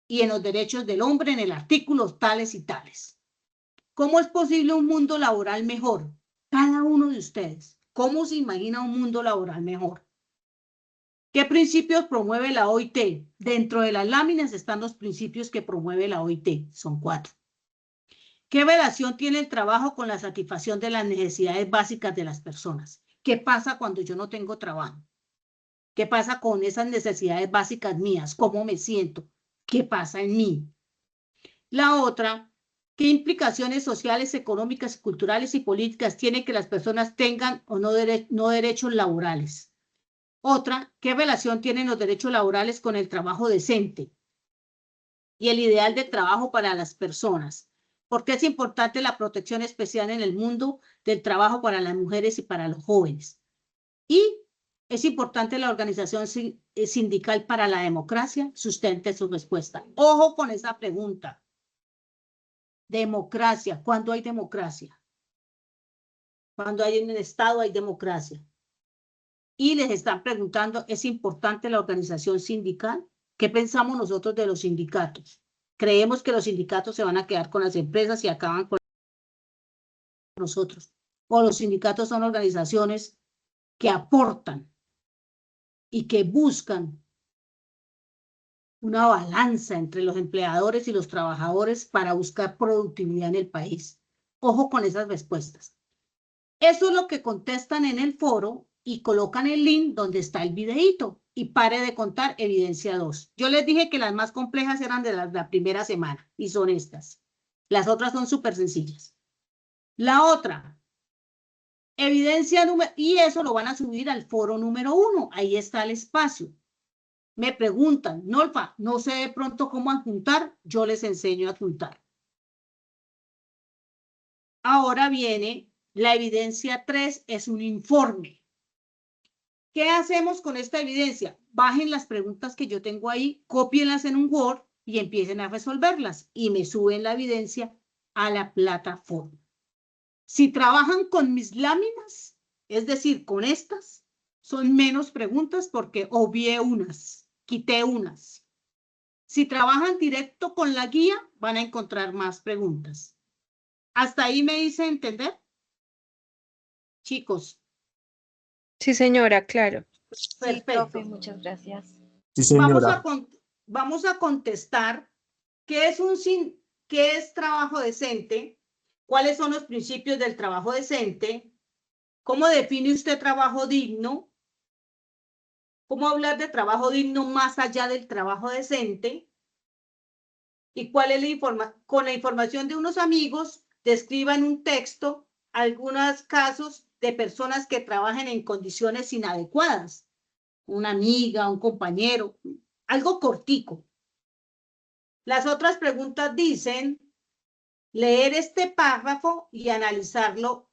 S1: y en los derechos del hombre en el artículo tales y tales. ¿Cómo es posible un mundo laboral mejor? Cada uno de ustedes, ¿cómo se imagina un mundo laboral mejor? ¿Qué principios promueve la OIT? Dentro de las láminas están los principios que promueve la OIT, son 4. ¿Qué relación tiene el trabajo con la satisfacción de las necesidades básicas de las personas? ¿Qué pasa cuando yo no tengo trabajo? ¿Qué pasa con esas necesidades básicas mías? ¿Cómo me siento? ¿Qué pasa en mí? La otra, ¿qué implicaciones sociales, económicas, culturales y políticas tiene que las personas tengan o no derechos laborales? Otra, ¿qué relación tienen los derechos laborales con el trabajo decente y el ideal de trabajo para las personas? ¿Por qué es importante la protección especial en el mundo del trabajo para las mujeres y para los jóvenes? Y es importante la organización sindical para la democracia. Sustente su respuesta. Ojo con esa pregunta. Democracia. ¿Cuándo hay democracia? Cuando hay en el Estado hay democracia. Y les están preguntando, ¿es importante la organización sindical? ¿Qué pensamos nosotros de los sindicatos? ¿Creemos que los sindicatos se van a quedar con las empresas y acaban con nosotros? ¿O los sindicatos son organizaciones que aportan y que buscan una balanza entre los empleadores y los trabajadores para buscar productividad en el país? Ojo con esas respuestas. Eso es lo que contestan en el foro y colocan el link donde está el videíto y pare de contar evidencia 2. Yo les dije que las más complejas eran de la primera semana y son estas. Las otras son súper sencillas. La otra, Evidencia número, y eso lo van a subir al foro número 1. Ahí está el espacio. Me preguntan, Nolfa, no sé de pronto cómo adjuntar, yo les enseño a adjuntar. Ahora viene la evidencia 3, es un informe. ¿Qué hacemos con esta evidencia? Bajen las preguntas que yo tengo ahí, cópienlas en un Word y empiecen a resolverlas y me suben la evidencia a la plataforma. Si trabajan con mis láminas, es decir, con estas, son menos preguntas porque obvié unas, quité unas. Si trabajan directo con la guía, van a encontrar más preguntas. ¿Hasta ahí me hice entender? Chicos,
S3: Sí, señora, claro.
S7: Sí,
S1: perfecto.
S7: profe, muchas gracias.
S2: Sí,
S1: Vamos
S2: señora.
S1: vamos a contestar qué es trabajo decente, cuáles son los principios del trabajo decente, cómo define usted trabajo digno, cómo hablar de trabajo digno más allá del trabajo decente, y cuál es con la información de unos amigos, describa en un texto algunos casos de personas que trabajan en condiciones inadecuadas, una amiga, un compañero, algo cortico. Las otras preguntas dicen leer este párrafo y analizarlo.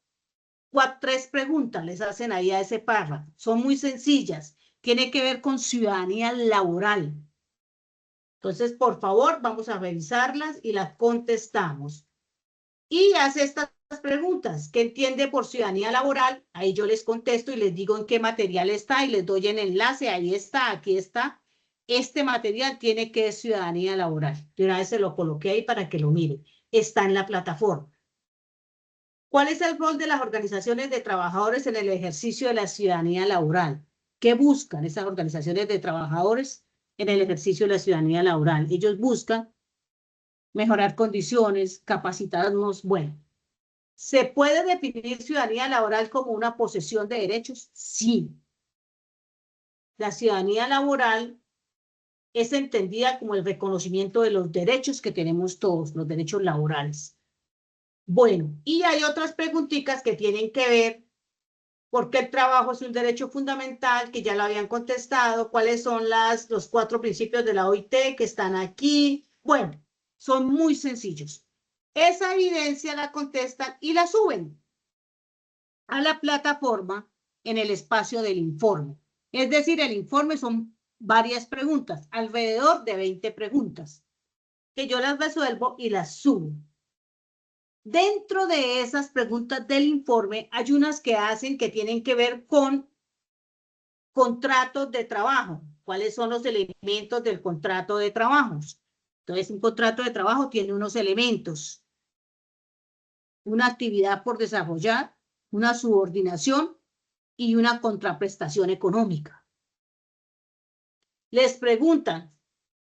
S1: 3 preguntas les hacen ahí a ese párrafo. Son muy sencillas. Tiene que ver con ciudadanía laboral. Entonces, por favor, vamos a revisarlas y las contestamos. Y hace estas preguntas. ¿Qué entiende por ciudadanía laboral? Ahí yo les contesto y les digo en qué material está y les doy el enlace. Ahí está, aquí está. Este material tiene que ser ciudadanía laboral. De una vez se lo coloqué ahí para que lo miren. Está en la plataforma. ¿Cuál es el rol de las organizaciones de trabajadores en el ejercicio de la ciudadanía laboral? ¿Qué buscan esas organizaciones de trabajadores en el ejercicio de la ciudadanía laboral? Ellos buscan mejorar condiciones, capacitarnos. Bueno, ¿se puede definir ciudadanía laboral como una posesión de derechos? Sí. La ciudadanía laboral es entendida como el reconocimiento de los derechos que tenemos todos, los derechos laborales. Bueno, y hay otras preguntitas que tienen que ver porque el trabajo es un derecho fundamental, que ya lo habían contestado, cuáles son los 4 principios de la OIT que están aquí. Bueno, son muy sencillos. Esa evidencia la contestan y la suben a la plataforma en el espacio del informe. Es decir, el informe son varias preguntas, alrededor de 20 preguntas, que yo las resuelvo y las subo. Dentro de esas preguntas del informe hay unas que hacen que tienen que ver con contratos de trabajo. ¿Cuáles son los elementos del contrato de trabajo? Entonces, un contrato de trabajo tiene unos elementos. Una actividad por desarrollar, una subordinación y una contraprestación económica. Les preguntan,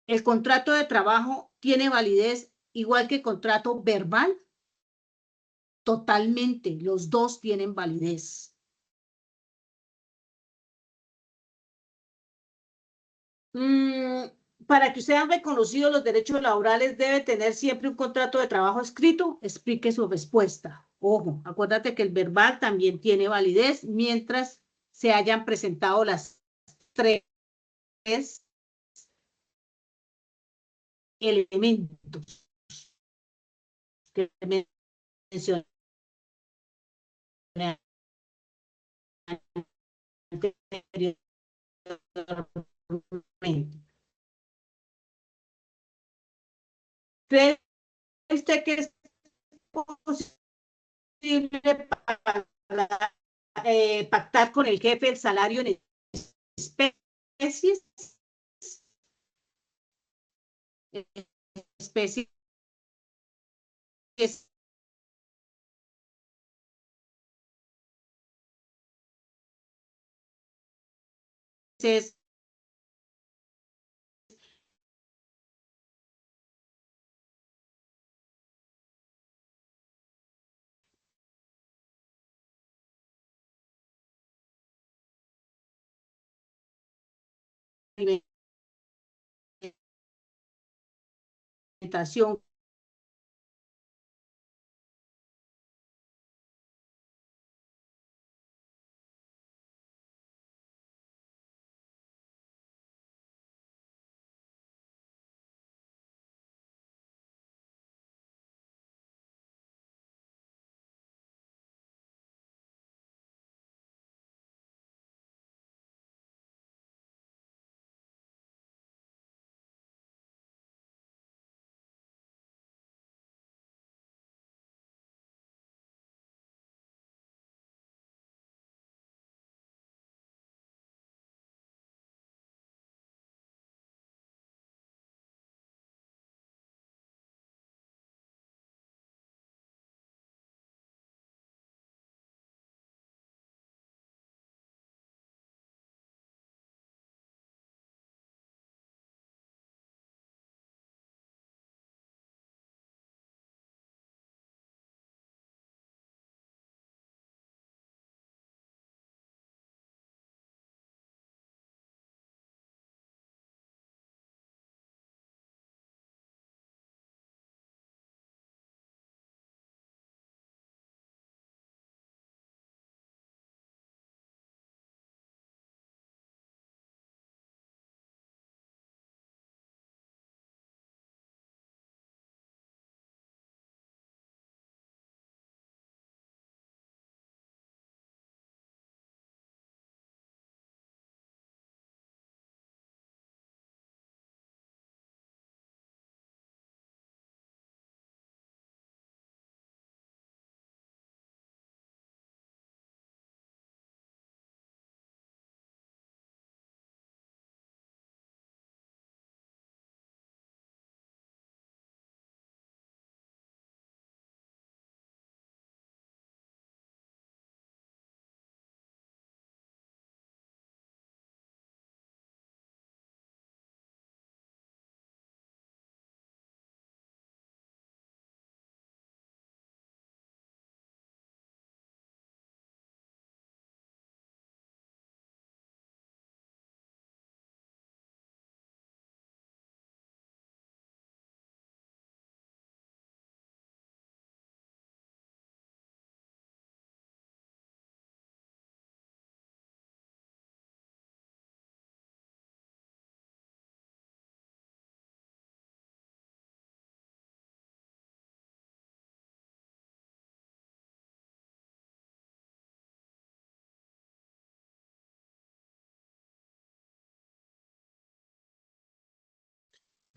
S1: ¿el contrato de trabajo tiene validez igual que el contrato verbal? Totalmente, los dos tienen validez. Para que sean reconocidos los derechos laborales, debe tener siempre un contrato de trabajo escrito. Explique su respuesta. Ojo, acuérdate que el verbal también tiene validez mientras se hayan presentado las 3 elementos que mencioné anteriormente. ¿Cree usted que es posible pactar con el jefe el salario en especies? Especies es alimentación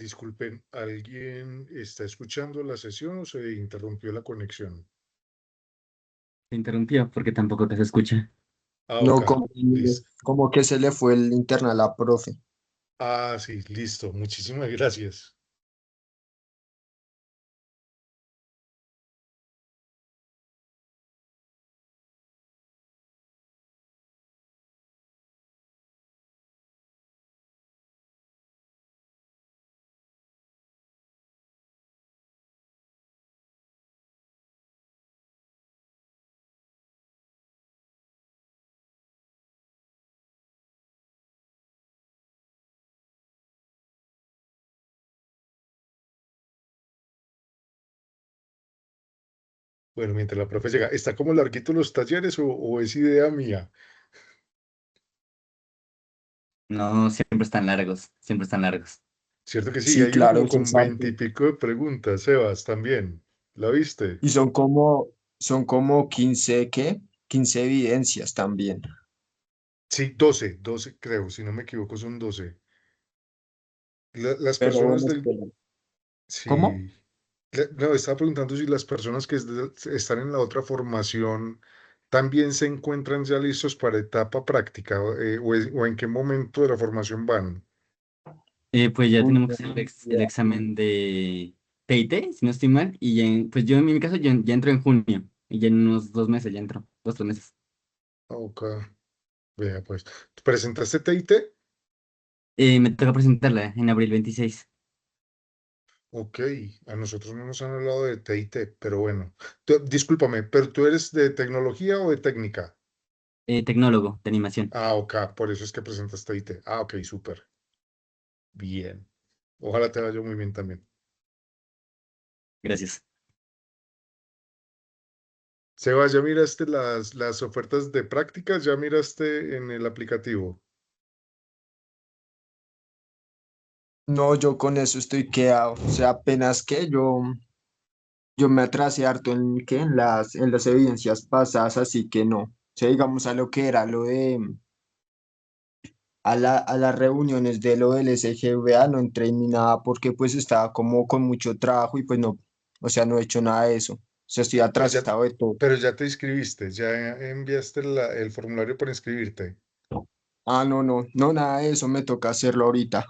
S5: Disculpen, ¿alguien está escuchando la sesión o se interrumpió la conexión?
S7: Se interrumpió porque tampoco te se escucha.
S5: Ah,
S2: No,
S5: ok, listo.
S2: como que se le fue el internet a la profe.
S5: Ah, sí, listo. Muchísimas gracias. Bueno, mientras la profe llega, ¿está como larguito los talleres o es idea mía?
S7: No, siempre están largos, siempre están largos.
S5: Cierto que sí,
S2: Sí,
S5: hay uno
S2: claro,
S5: como
S2: eso
S5: con
S2: es harto.
S5: 20 y pico de preguntas, Sebas, también. ¿La viste?
S2: Y son como 15, ¿qué? 15 evidencias también.
S5: Sí, 12 creo, si no me equivoco, son 12. Las
S2: Pero
S5: personas
S2: bueno,
S5: del...
S2: espera. ¿Cómo?
S5: Sí. No, estaba preguntando si las personas que están en la otra formación también se encuentran ya listos para etapa práctica o en qué momento de la formación van.
S7: Pues ya
S2: Uy,
S7: tenemos
S2: no,
S7: que hacer
S2: ni
S7: el
S2: idea.
S7: examen de TIT, si no estoy mal, y ya pues yo en mi caso ya entro en junio, y ya en unos 2 meses ya entro, 2, 3 meses.
S5: Ok, vea pues. ¿Presentaste TIT?
S7: Me toca presentarla en abril 26.
S5: Ok, a nosotros no nos han hablado de TIT, pero bueno. Discúlpame, ¿pero tú eres de tecnología o de técnica?
S7: Tecnólogo de animación.
S5: Ah, ok, por eso es que presentas TIT. Ah, ok, súper. Bien. Ojalá te vaya muy bien también.
S7: Gracias.
S5: Sebas, ¿ya miraste las ofertas de prácticas? ¿Ya miraste en el aplicativo?
S2: No, yo con eso estoy quedado. O sea, apenas que yo me atrasé harto en las evidencias pasadas, así que no. O sea, digamos a lo que era lo de a las reuniones de lo del SGVA no entré ni nada porque pues estaba como con mucho trabajo y pues no, o sea, no he hecho nada de eso. O sea, estoy
S5: Pero ya,
S2: atrasado de todo.
S5: pero ya te inscribiste, ya enviaste el formulario para inscribirte.
S2: Ah, no, nada de eso, me toca hacerlo ahorita.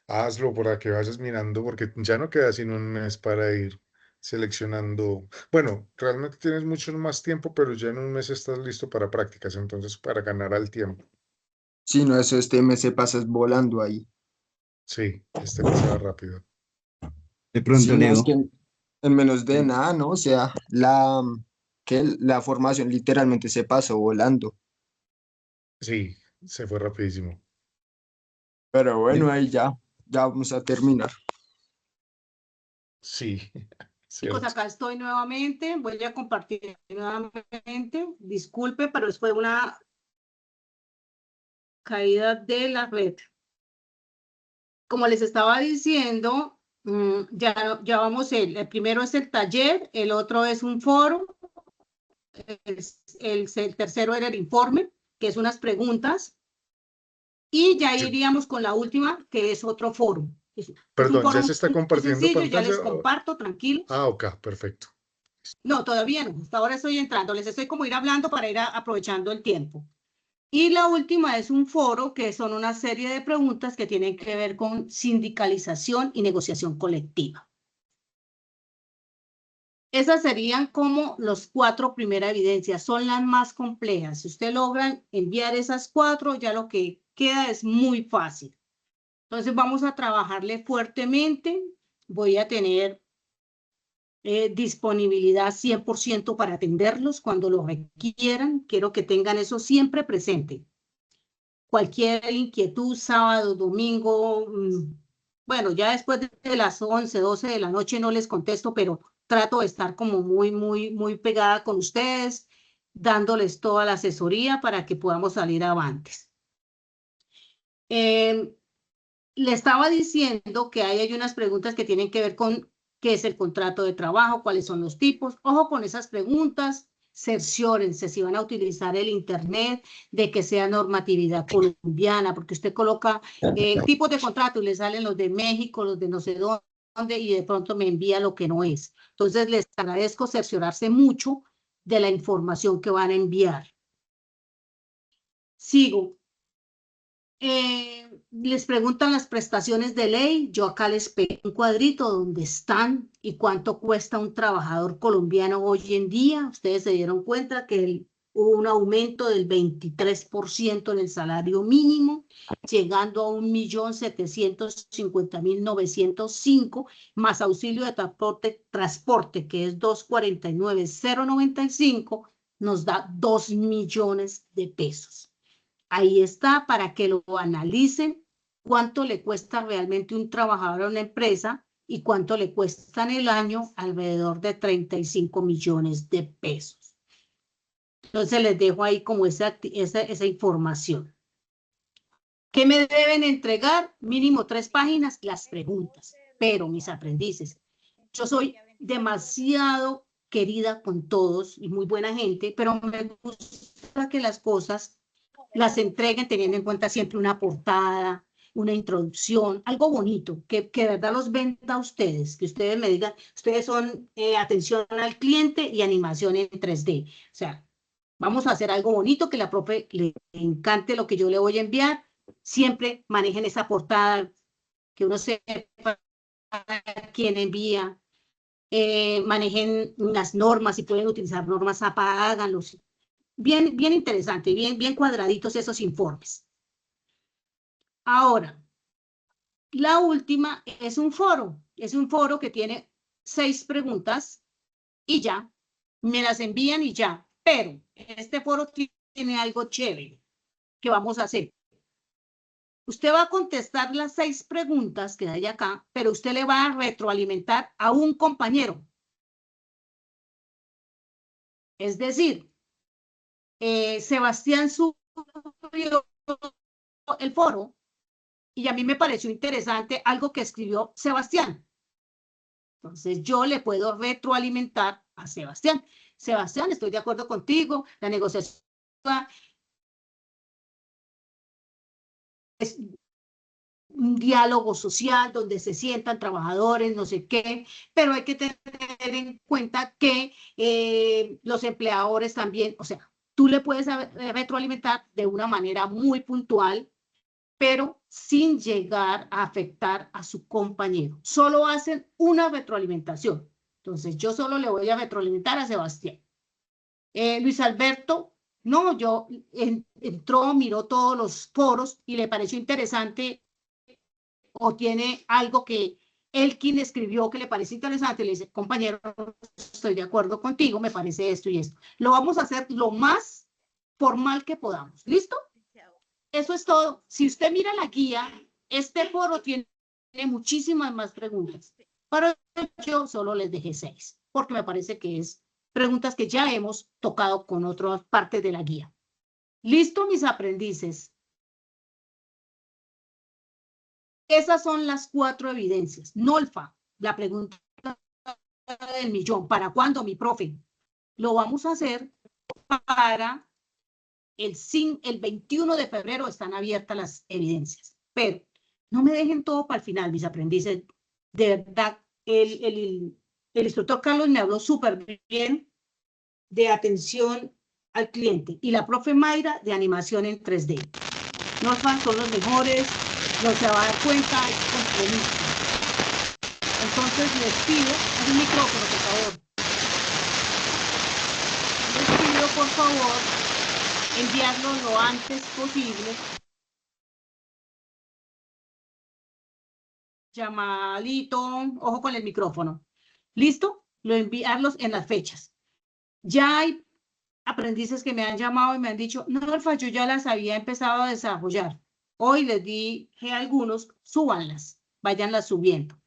S5: Hazlo para que vayas mirando, porque ya no queda sino un mes para ir seleccionando. Bueno, realmente tienes mucho más tiempo, pero ya en un mes estás listo para prácticas, entonces para ganar al tiempo.
S2: Si no, eso este mes se pasa es volando ahí.
S5: Sí, este mes se va rápido.
S7: De
S2: Sí,
S7: pronto,
S2: no, es que
S7: Leo,
S2: en menos de
S7: eh,
S2: nada, ¿no? O sea, la formación literalmente se pasó volando.
S5: Sí, se fue rapidísimo.
S2: Pero bueno,
S7: de-
S2: ahí ya vamos a terminar.
S5: Sí,
S1: Chicos,
S5: cierto.
S1: acá estoy nuevamente, voy a compartir nuevamente. Disculpe, pero es fue una caída de la red. Como les estaba diciendo, ya vamos, el primero es el taller, el otro es un foro, el tercero era el informe, que es unas preguntas, y ya
S5: Yo-
S1: iríamos con la última, que es otro foro. Es un
S5: Perdón, ¿ya
S1: foro
S5: se está
S1: muy
S5: compartiendo
S1: sencillo, ya
S5: pantalla?
S1: les comparto, tranquilos.
S5: Ah, ok, perfecto.
S1: No, todavía no, hasta ahora estoy entrando, les estoy como ir hablando para ir aprovechando el tiempo. Y la última es un foro que son una serie de preguntas que tienen que ver con sindicalización y negociación colectiva. Esas serían como los 4 primeras evidencias, son las más complejas. Si usted logra enviar esas 4, ya lo que queda es muy fácil. Entonces vamos a trabajarle fuertemente. Voy a tener disponibilidad 100% para atenderlos cuando lo requieran. Quiero que tengan eso siempre presente. Cualquier inquietud, sábado, domingo, bueno, ya después de las 11, 12 de la noche no les contesto, pero trato de estar como muy pegada con ustedes, dándoles toda la asesoría para que podamos salir avantes. Le estaba diciendo que hay unas preguntas que tienen que ver con qué es el contrato de trabajo, cuáles son los tipos. Ojo con esas preguntas. cerciórense si van a utilizar el Internet, de que sea normatividad colombiana, porque usted coloca tipos de contrato y le salen los de México, los de no sé dónde, y de pronto me envía lo que no es. Entonces, les agradezco cerciorarse mucho de la información que van a enviar. Sigo. Les preguntan las prestaciones de ley. Yo acá les pegué un cuadrito donde están y cuánto cuesta un trabajador colombiano hoy en día. Ustedes se dieron cuenta que hubo un aumento del 23% en el salario mínimo, llegando a 1.750.905, más auxilio de transporte, que es 249.095, nos da 2 millones de pesos. Ahí está para que lo analicen, cuánto le cuesta realmente un trabajador a una empresa y cuánto le cuesta en el año, alrededor de 35 millones de pesos. Entonces les dejo ahí como esa información. ¿Qué me deben entregar? Mínimo 3 páginas, las preguntas. Pero mis aprendices, yo soy demasiado querida con todos y muy buena gente, pero me gusta que las cosas las entreguen teniendo en cuenta siempre una portada, una introducción, algo bonito, que de verdad los venda a ustedes, que ustedes me digan, ustedes son atención al cliente y animación en 3D. O sea, vamos a hacer algo bonito, que la profe le encante lo que yo le voy a enviar. Siempre manejen esa portada, que uno sepa quién envía. Manejen las normas, si pueden utilizar normas APA, háganlo. Bien interesante, bien cuadraditos esos informes. Ahora, la última es un foro que tiene 6 preguntas y ya, me las envían y ya, pero este foro tiene algo chévere que vamos a hacer. Usted va a contestar las 6 preguntas que hay acá, pero usted le va a retroalimentar a un compañero. Es decir, Sebastián subió el foro y a mí me pareció interesante algo que escribió Sebastián. Entonces yo le puedo retroalimentar a Sebastián. Sebastián, estoy de acuerdo contigo, la negociación es un diálogo social donde se sientan trabajadores, no sé qué, pero hay que tener en cuenta que los empleadores también, o sea, tú le puedes retroalimentar de una manera muy puntual, pero sin llegar a afectar a su compañero. Solo hacen una retroalimentación. Entonces, yo solo le voy a retroalimentar a Sebastián. Luis Alberto, no, entró, miró todos los foros y le pareció interesante o tiene algo que Elkin escribió que le parece interesante, le dice, compañero, estoy de acuerdo contigo, me parece esto y esto. Lo vamos a hacer lo más formal que podamos. ¿Listo? Eso es todo. Si usted mira la guía, este foro tiene muchísimas más preguntas. Pero yo solo les dejé 6, porque me parece que es preguntas que ya hemos tocado con otras partes de la guía. ¿Listo, mis aprendices? Esas son las 4 evidencias. NOLFA, la pregunta del millón. ¿Para cuándo, mi profe? Lo vamos a hacer para el 21 de febrero están abiertas las evidencias. Pero no me dejen todo para el final, mis aprendices. De verdad, el instructor Carlos me habló súper bien de atención al cliente y la profe Mayra de animación en 3D. NOLFA son los mejores, no se va a dar cuenta, es compromiso. Entonces les pido, un micrófono, por favor. Les pido, por favor, enviarlo lo antes posible. Llamadito, ojo con el micrófono. ¿Listo? Lo enviarlos en las fechas. Ya hay aprendices que me han llamado y me han dicho, no, Alfa, yo ya las había empezado a desarrollar. Hoy les dije a algunos, súbanlas, váyanlas subiendo.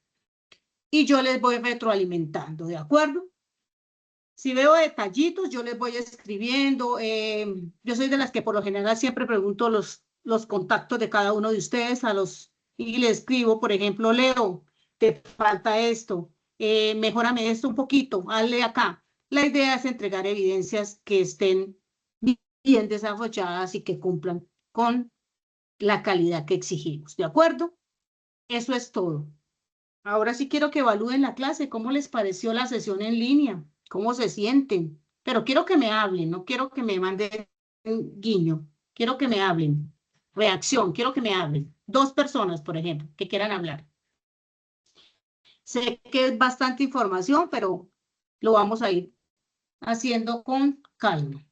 S1: Y yo les voy retroalimentando, ¿de acuerdo? Si veo detallitos, yo les voy escribiendo. Yo soy de las que por lo general siempre pregunto los contactos de cada uno de ustedes y les escribo, por ejemplo, Leo, te falta esto, mejórame esto un poquito, hazle acá. La idea es entregar evidencias que estén bien desarrolladas y que cumplan con la calidad que exigimos. ¿De acuerdo? Eso es todo. Ahora sí quiero que evalúen la clase. ¿Cómo les pareció la sesión en línea? ¿Cómo se sienten? Pero quiero que me hablen, no quiero que me manden un guiño. Quiero que me hablen. Reacción, quiero que me hablen. 2 personas, por ejemplo, que quieran hablar. Sé que es bastante información, pero lo vamos a ir haciendo con calma.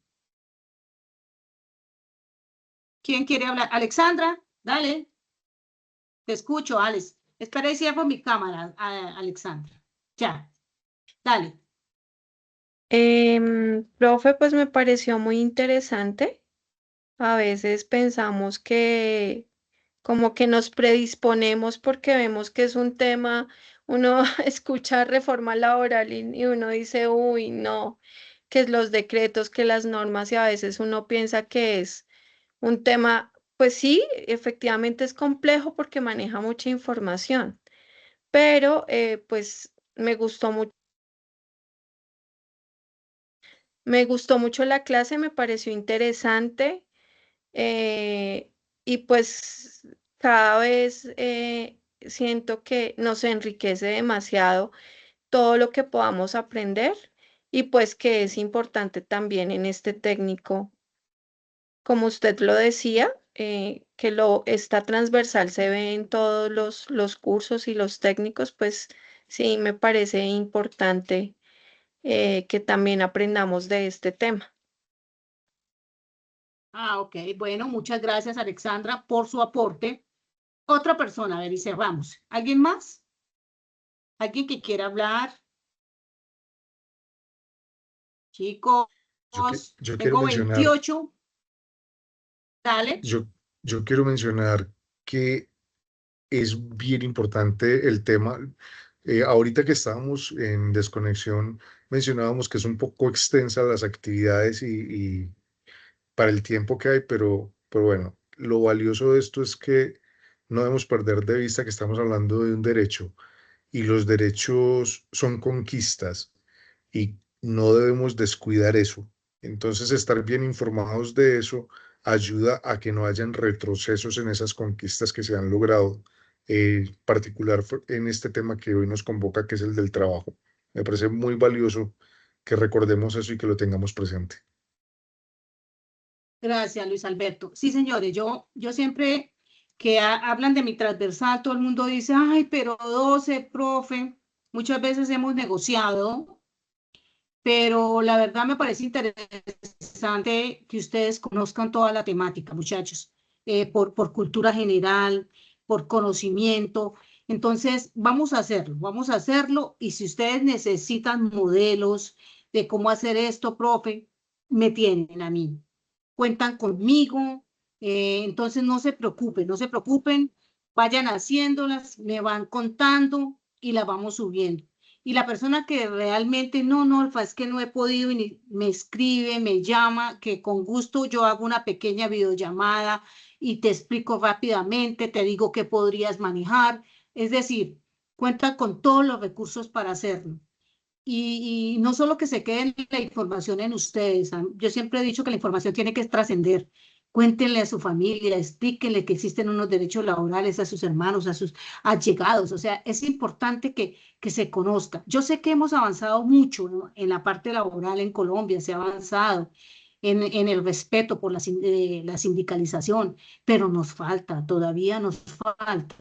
S1: ¿Quién quiere hablar? Alexandra, dale. Te escucho, Alex. Espera y cierro mi cámara, Alexandra. Ya, dale.
S3: Profe, pues me pareció muy interesante. A veces pensamos que como que nos predisponemos porque vemos que es un tema, uno escucha reforma laboral y uno dice, uy, no, que es los decretos, que las normas y a veces uno piensa que es un tema, pues sí, efectivamente es complejo porque maneja mucha información, pero pues me gustó mucho la clase, me pareció interesante. eh, y pues cada vez siento que nos enriquece demasiado todo lo que podamos aprender y pues que es importante también en este técnico, como usted lo decía, que esta transversal se ve en todos los cursos y los técnicos, pues sí, me parece importante que también aprendamos de este tema.
S1: Ok, bueno, muchas gracias, Alexandra, por su aporte. Otra persona, a ver, y cerramos. ¿Alguien más? ¿Alguien que quiera hablar? Chicos,
S5: Yo quiero
S1: tengo
S5: mencionar,
S1: 28. Dale.
S5: yo quiero mencionar que es bien importante el tema. Ahorita que estábamos en desconexión, mencionábamos que es un poco extensa las actividades y para el tiempo que hay, pero bueno, lo valioso de esto es que no debemos perder de vista que estamos hablando de un derecho y los derechos son conquistas y no debemos descuidar eso. Entonces, estar bien informados de eso ayuda a que no hayan retrocesos en esas conquistas que se han logrado, particular en este tema que hoy nos convoca, que es el del trabajo. Me parece muy valioso que recordemos eso y que lo tengamos presente.
S1: Gracias, Luis Alberto. Sí, señores, yo siempre que hablan de mi transversal, todo el mundo dice, ay, pero 12, profe. Muchas veces hemos negociado, pero la verdad me parece interesante que ustedes conozcan toda la temática, muchachos, por cultura general, por conocimiento. Entonces, vamos a hacerlo y si ustedes necesitan modelos de cómo hacer esto, profe, me tienen a mí, cuentan conmigo, entonces no se preocupen, no se preocupen, vayan haciéndolas, me van contando y las vamos subiendo. Y la persona que realmente no, Alfa, es que no he podido y me escribe, me llama, que con gusto yo hago una pequeña videollamada y te explico rápidamente, te digo qué podrías manejar. Es decir, cuenta con todos los recursos para hacerlo. Y no solo que se quede la información en ustedes. Yo siempre he dicho que la información tiene que trascender. Cuéntenle a su familia, explíquenle que existen unos derechos laborales a sus hermanos, a sus allegados. O sea, es importante que se conozca. Yo sé que hemos avanzado mucho, ¿no? En la parte laboral en Colombia, se ha avanzado en el respeto por la sindicalización, pero nos falta, todavía nos falta.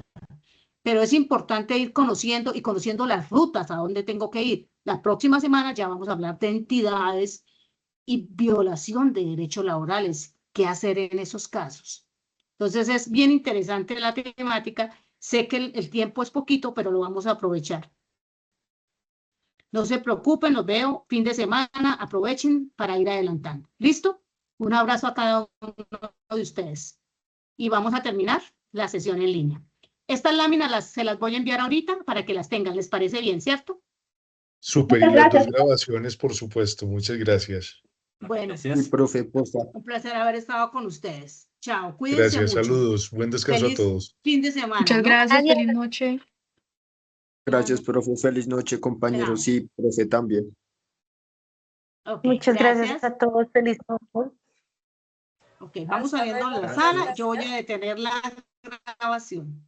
S1: Pero es importante ir conociendo y conociendo las rutas a dónde tengo que ir. La próxima semana ya vamos a hablar de entidades y violación de derechos laborales. ¿Qué hacer en esos casos? Entonces es bien interesante la temática. Sé que el tiempo es poquito, pero lo vamos a aprovechar. No se preocupen, los veo fin de semana. Aprovechen para ir adelantando. ¿Listo? Un abrazo a cada uno de ustedes. Y vamos a terminar la sesión en línea. Estas láminas se las voy a enviar ahorita para que las tengan. ¿Les parece bien, cierto?
S5: Súper, y
S6: Muchas
S5: las dos
S6: gracias.
S5: grabaciones, por supuesto. Muchas gracias.
S1: Bueno,
S2: Y
S7: Gracias.
S2: profe, posta.
S1: un placer haber estado con ustedes. Chao, cuídense
S5: Gracias,
S1: mucho.
S5: saludos, buen descanso a
S1: Feliz
S5: todos.
S1: fin de semana,
S3: Muchas
S1: ¿no?
S3: gracias, feliz noche.
S2: Gracias, profe. Feliz noche, compañeros.
S1: Chao.
S2: Sí, profe, también.
S1: Ok,
S8: Muchas gracias a todos. Feliz noche.
S1: Ok, vamos saliendo de la sala. Yo voy a detener la grabación.